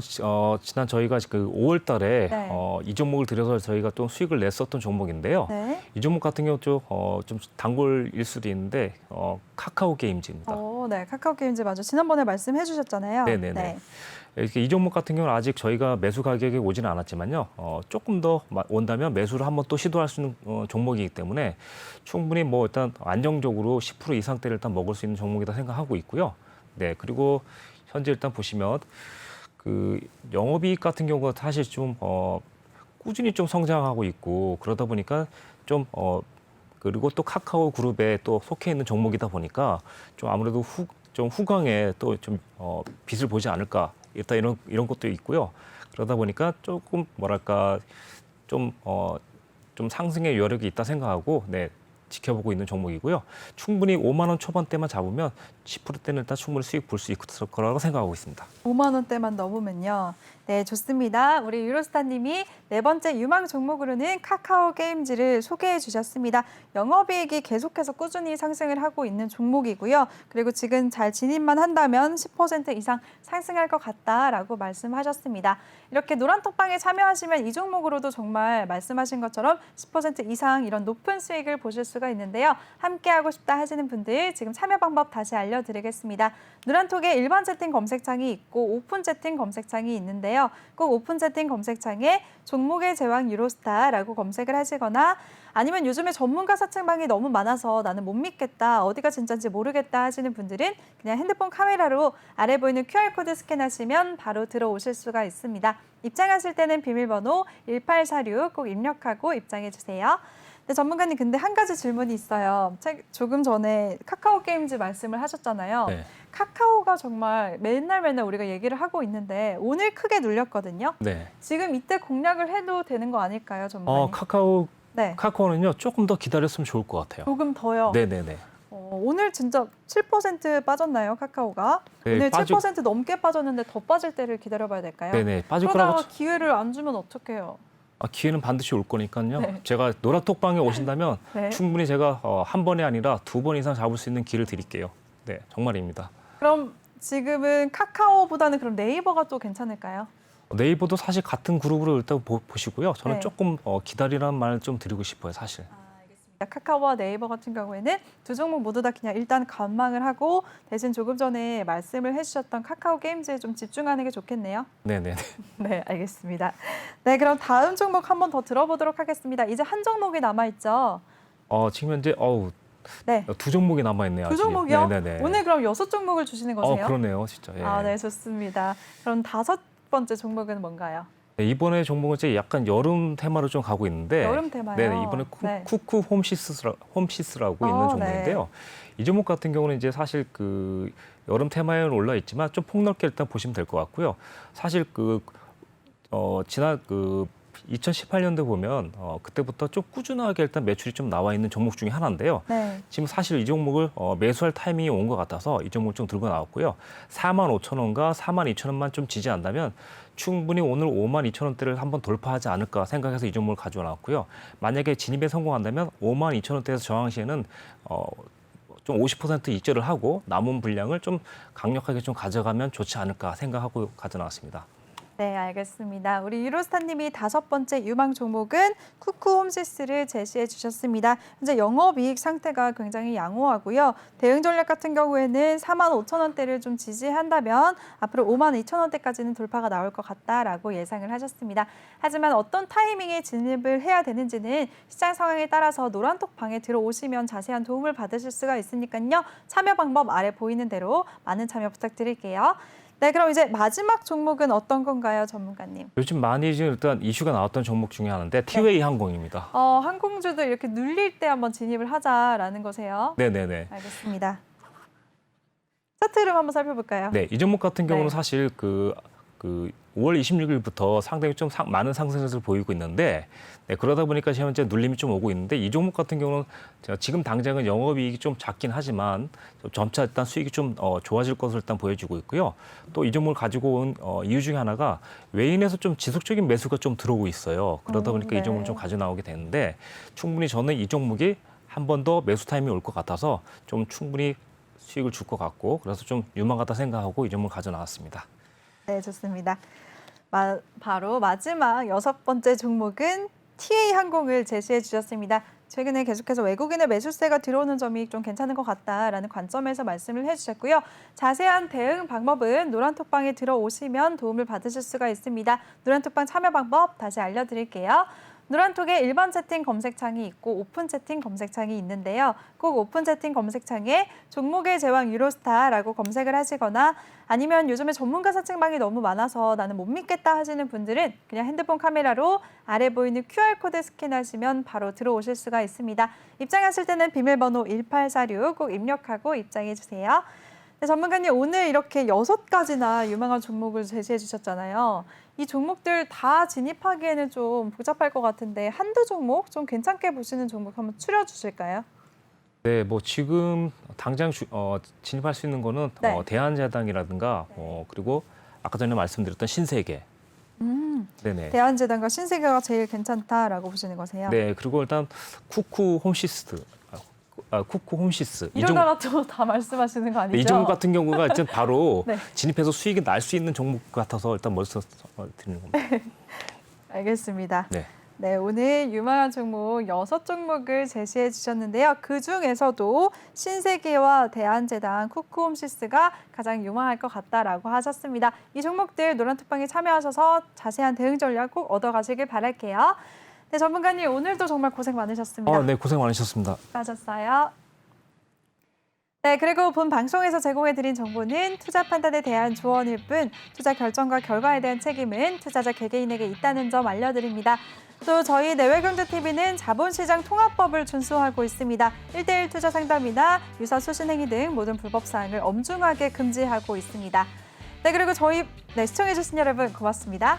지난 저희가 5월 달에 네. 이 종목을 들여서 저희가 좀 수익을 냈었던 종목인데요. 네. 이 종목 같은 경우 좀 단골일 수도 있는데 카카오 게임즈입니다. 네, 카카오 게임즈 맞아. 지난번에 말씀해 주셨잖아요. 네네네. 네. 이렇게 이 종목 같은 경우는 아직 저희가 매수 가격에 오지는 않았지만요. 조금 더 온다면 매수를 한번 또 시도할 수 있는 종목이기 때문에 충분히 뭐 일단 안정적으로 10% 이상대를 일단 먹을 수 있는 종목이다 생각하고 있고요. 네, 그리고 현재 일단 보시면 영업이익 같은 경우가 사실 좀 꾸준히 좀 성장하고 있고, 그러다 보니까 좀 그리고 또 카카오 그룹에 또 속해 있는 종목이다 보니까 좀 아무래도 좀 후광에 또 좀 빛을 보지 않을까, 일단 이런 것도 있고요. 그러다 보니까 조금 뭐랄까 좀 상승의 여력이 있다 생각하고 지켜보고 있는 종목이고요. 충분히 5만 원 초반대만 잡으면 10%대는 일단 충분히 수익 볼 수 있을 거라고 생각하고 있습니다. 5만 원대만 넘으면요. 네, 좋습니다. 우리 유로스타님이 네 번째 유망 종목으로는 카카오 게임즈를 소개해 주셨습니다. 영업이익이 계속해서 꾸준히 상승을 하고 있는 종목이고요. 그리고 지금 잘 진입만 한다면 10% 이상 상승할 것 같다라고 말씀하셨습니다. 이렇게 노란톡방에 참여하시면 이 종목으로도 정말 말씀하신 것처럼 10% 이상 이런 높은 수익을 보실 수가 있는데요. 함께하고 싶다 하시는 분들 지금 참여 방법 다시 알려드리겠습니다. 노란톡에 일반 채팅 검색창이 있고 오픈 채팅 검색창이 있는데요. 꼭 오픈 채팅 검색창에 종목의 제왕 유로스타라고 검색을 하시거나 아니면 요즘에 전문가 사칭방이 너무 많아서 나는 못 믿겠다, 어디가 진짜인지 모르겠다 하시는 분들은 그냥 핸드폰 카메라로 아래 보이는 QR코드 스캔하시면 바로 들어오실 수가 있습니다. 입장하실 때는 비밀번호 1846 꼭 입력하고 입장해 주세요. 네, 전문가님 근데 한 가지 질문이 있어요. 조금 전에 카카오 게임즈 말씀을 하셨잖아요. 네. 카카오가 정말 맨날 우리가 얘기를 하고 있는데 오늘 크게 눌렸거든요. 네. 지금 이때 공략을 해도 되는 거 아닐까요, 전문가님? 네. 카카오는요 조금 더 기다렸으면 좋을 것 같아요. 조금 더요. 네네네. 오늘 진짜 7% 빠졌나요, 카카오가? 네, 오늘 7% 넘게 빠졌는데 더 빠질 때를 기다려봐야 될까요? 네네. 빠질 그러다가 거라고. 기회를 안 주면 어떡해요? 기회는 반드시 올 거니까요. 네. 제가 노란톡방에 오신다면 네. 충분히 제가 한 번이 아니라 2번 이상 잡을 수 있는 기회를 드릴게요. 네, 정말입니다. 그럼 지금은 카카오보다는 그럼 네이버가 또 괜찮을까요? 네이버도 사실 같은 그룹으로 일단 보시고요. 저는 네. 조금 기다리라는 말을 좀 드리고 싶어요, 사실. 알겠습니다. 카카오와 네이버 같은 경우에는 두 종목 모두 다 그냥 일단 관망을 하고 대신 조금 전에 말씀을 해주셨던 카카오 게임즈에 좀 집중하는 게 좋겠네요. 네네. 네, 알겠습니다. 네, 그럼 다음 종목 한 번 더 들어보도록 하겠습니다. 이제 한 종목이 남아있죠? 지금 현재 네, 2종목이 남아 있네요. 두 종목이요? 오늘 그럼 6종목을 주시는 거세요? 그러네요, 진짜. 예. 네, 좋습니다. 그럼 5번째 종목은 뭔가요? 네, 이번에 종목은 이제 약간 여름 테마로 좀 가고 있는데, 여름 테마요? 네, 이번에 네. 쿠쿠 홈시스라고 있는 종목인데요. 이 종목 같은 경우는 이제 사실 그 여름 테마에는 올라 있지만 좀 폭넓게 일단 보시면 될 것 같고요. 사실 지난 2018년도 보면 그때부터 좀 꾸준하게 일단 매출이 좀 나와 있는 종목 중에 하나인데요. 네. 지금 사실 이 종목을 매수할 타이밍이 온 것 같아서 이 종목을 좀 들고 나왔고요. 45,000원과 42,000원만 좀 지지한다면 충분히 오늘 52,000원대를 한번 돌파하지 않을까 생각해서 이 종목을 가져와 놨고요. 만약에 진입에 성공한다면 52,000원대에서 저항 시에는 좀 50% 입절을 하고 남은 분량을 좀 강력하게 좀 가져가면 좋지 않을까 생각하고 가져나왔습니다. 네, 알겠습니다. 우리 유로스타님이 5번째 유망 종목은 쿠쿠홈시스를 제시해 주셨습니다. 현재 영업이익 상태가 굉장히 양호하고요. 대응 전략 같은 경우에는 45,000원대를 좀 지지한다면 앞으로 52,000원대까지는 돌파가 나올 것 같다라고 예상을 하셨습니다. 하지만 어떤 타이밍에 진입을 해야 되는지는 시장 상황에 따라서 노란톡방에 들어오시면 자세한 도움을 받으실 수가 있으니까요. 참여 방법 아래 보이는 대로 많은 참여 부탁드릴게요. 네, 그럼 이제 마지막 종목은 어떤 건가요, 전문가님? 요즘 많이 지금 일단 이슈가 나왔던 종목 중에 하나인데 티웨이 항공입니다. 항공주도 이렇게 눌릴 때 한번 진입을 하자라는 거세요. 네네네. 알겠습니다. 차트 흐름 한번 살펴볼까요? 네, 이 종목 같은 경우는 네. 사실 5월 26일부터 상당히 좀 많은 상승세를 보이고 있는데 그러다 보니까 현재 눌림이 좀 오고 있는데 이 종목 같은 경우는 제가 지금 당장은 영업이익이 좀 작긴 하지만 점차 일단 수익이 좀 좋아질 것으로 일단 보여지고 있고요. 또 이 종목을 가지고 온 이유 중에 하나가 외인에서 좀 지속적인 매수가 좀 들어오고 있어요. 그러다 보니까 네. 이 종목을 좀 가져 나오게 되는데 충분히 저는 이 종목이 한 번 더 매수 타임이 올 것 같아서 좀 충분히 수익을 줄 것 같고 그래서 좀 유망하다 생각하고 이 종목을 가져 나왔습니다. 네, 좋습니다. 바로 마지막 6번째 종목은 TA항공을 제시해 주셨습니다. 최근에 계속해서 외국인의 매수세가 들어오는 점이 좀 괜찮은 것 같다라는 관점에서 말씀을 해주셨고요. 자세한 대응 방법은 노란톡방에 들어오시면 도움을 받으실 수가 있습니다. 노란톡방 참여 방법 다시 알려드릴게요. 노란톡에 일반 채팅 검색창이 있고 오픈 채팅 검색창이 있는데요. 꼭 오픈 채팅 검색창에 종목의 제왕 유로스타라고 검색을 하시거나 아니면 요즘에 전문가 사칭방이 너무 많아서 나는 못 믿겠다 하시는 분들은 그냥 핸드폰 카메라로 아래 보이는 QR코드 스캔하시면 바로 들어오실 수가 있습니다. 입장하실 때는 비밀번호 1846 꼭 입력하고 입장해 주세요. 네, 전문가님 오늘 이렇게 6가지나 유망한 종목을 제시해 주셨잖아요. 이 종목들 다 진입하기에는 좀 복잡할 것 같은데 한두 종목 좀 괜찮게 보시는 종목 한번 추려 주실까요? 네, 뭐 지금 당장 진입할 수 있는 거는 네. 대한제당이라든가 그리고 아까 전에 말씀드렸던 신세계. 네네. 대한제당과 신세계가 제일 괜찮다라고 보시는 거세요? 네, 그리고 일단 쿠쿠 홈시스. 이러다가 또 다 말씀하시는 거 아니죠? 이 종목 같은 경우가 이제 바로 네. 진입해서 수익이 날 수 있는 종목 같아서 일단 먼저 드리는 겁니다. 알겠습니다. 네. 네, 오늘 유망한 종목 6종목을 제시해 주셨는데요. 그중에서도 신세계와 대한제당, 쿠쿠홈시스가 가장 유망할 것 같다라고 하셨습니다. 이 종목들 노란톡방에 참여하셔서 자세한 대응 전략 꼭 얻어가시길 바랄게요. 네, 전문가님 오늘도 정말 고생 많으셨습니다. 네, 고생 많으셨습니다. 수고하셨어요. 네, 그리고 본 방송에서 제공해드린 정보는 투자 판단에 대한 조언일 뿐 투자 결정과 결과에 대한 책임은 투자자 개개인에게 있다는 점 알려드립니다. 또 저희 내외경제TV는 자본시장 통합법을 준수하고 있습니다. 1:1 투자 상담이나 유사 수신 행위 등 모든 불법 사항을 엄중하게 금지하고 있습니다. 네, 그리고 저희 시청해주신 여러분 고맙습니다.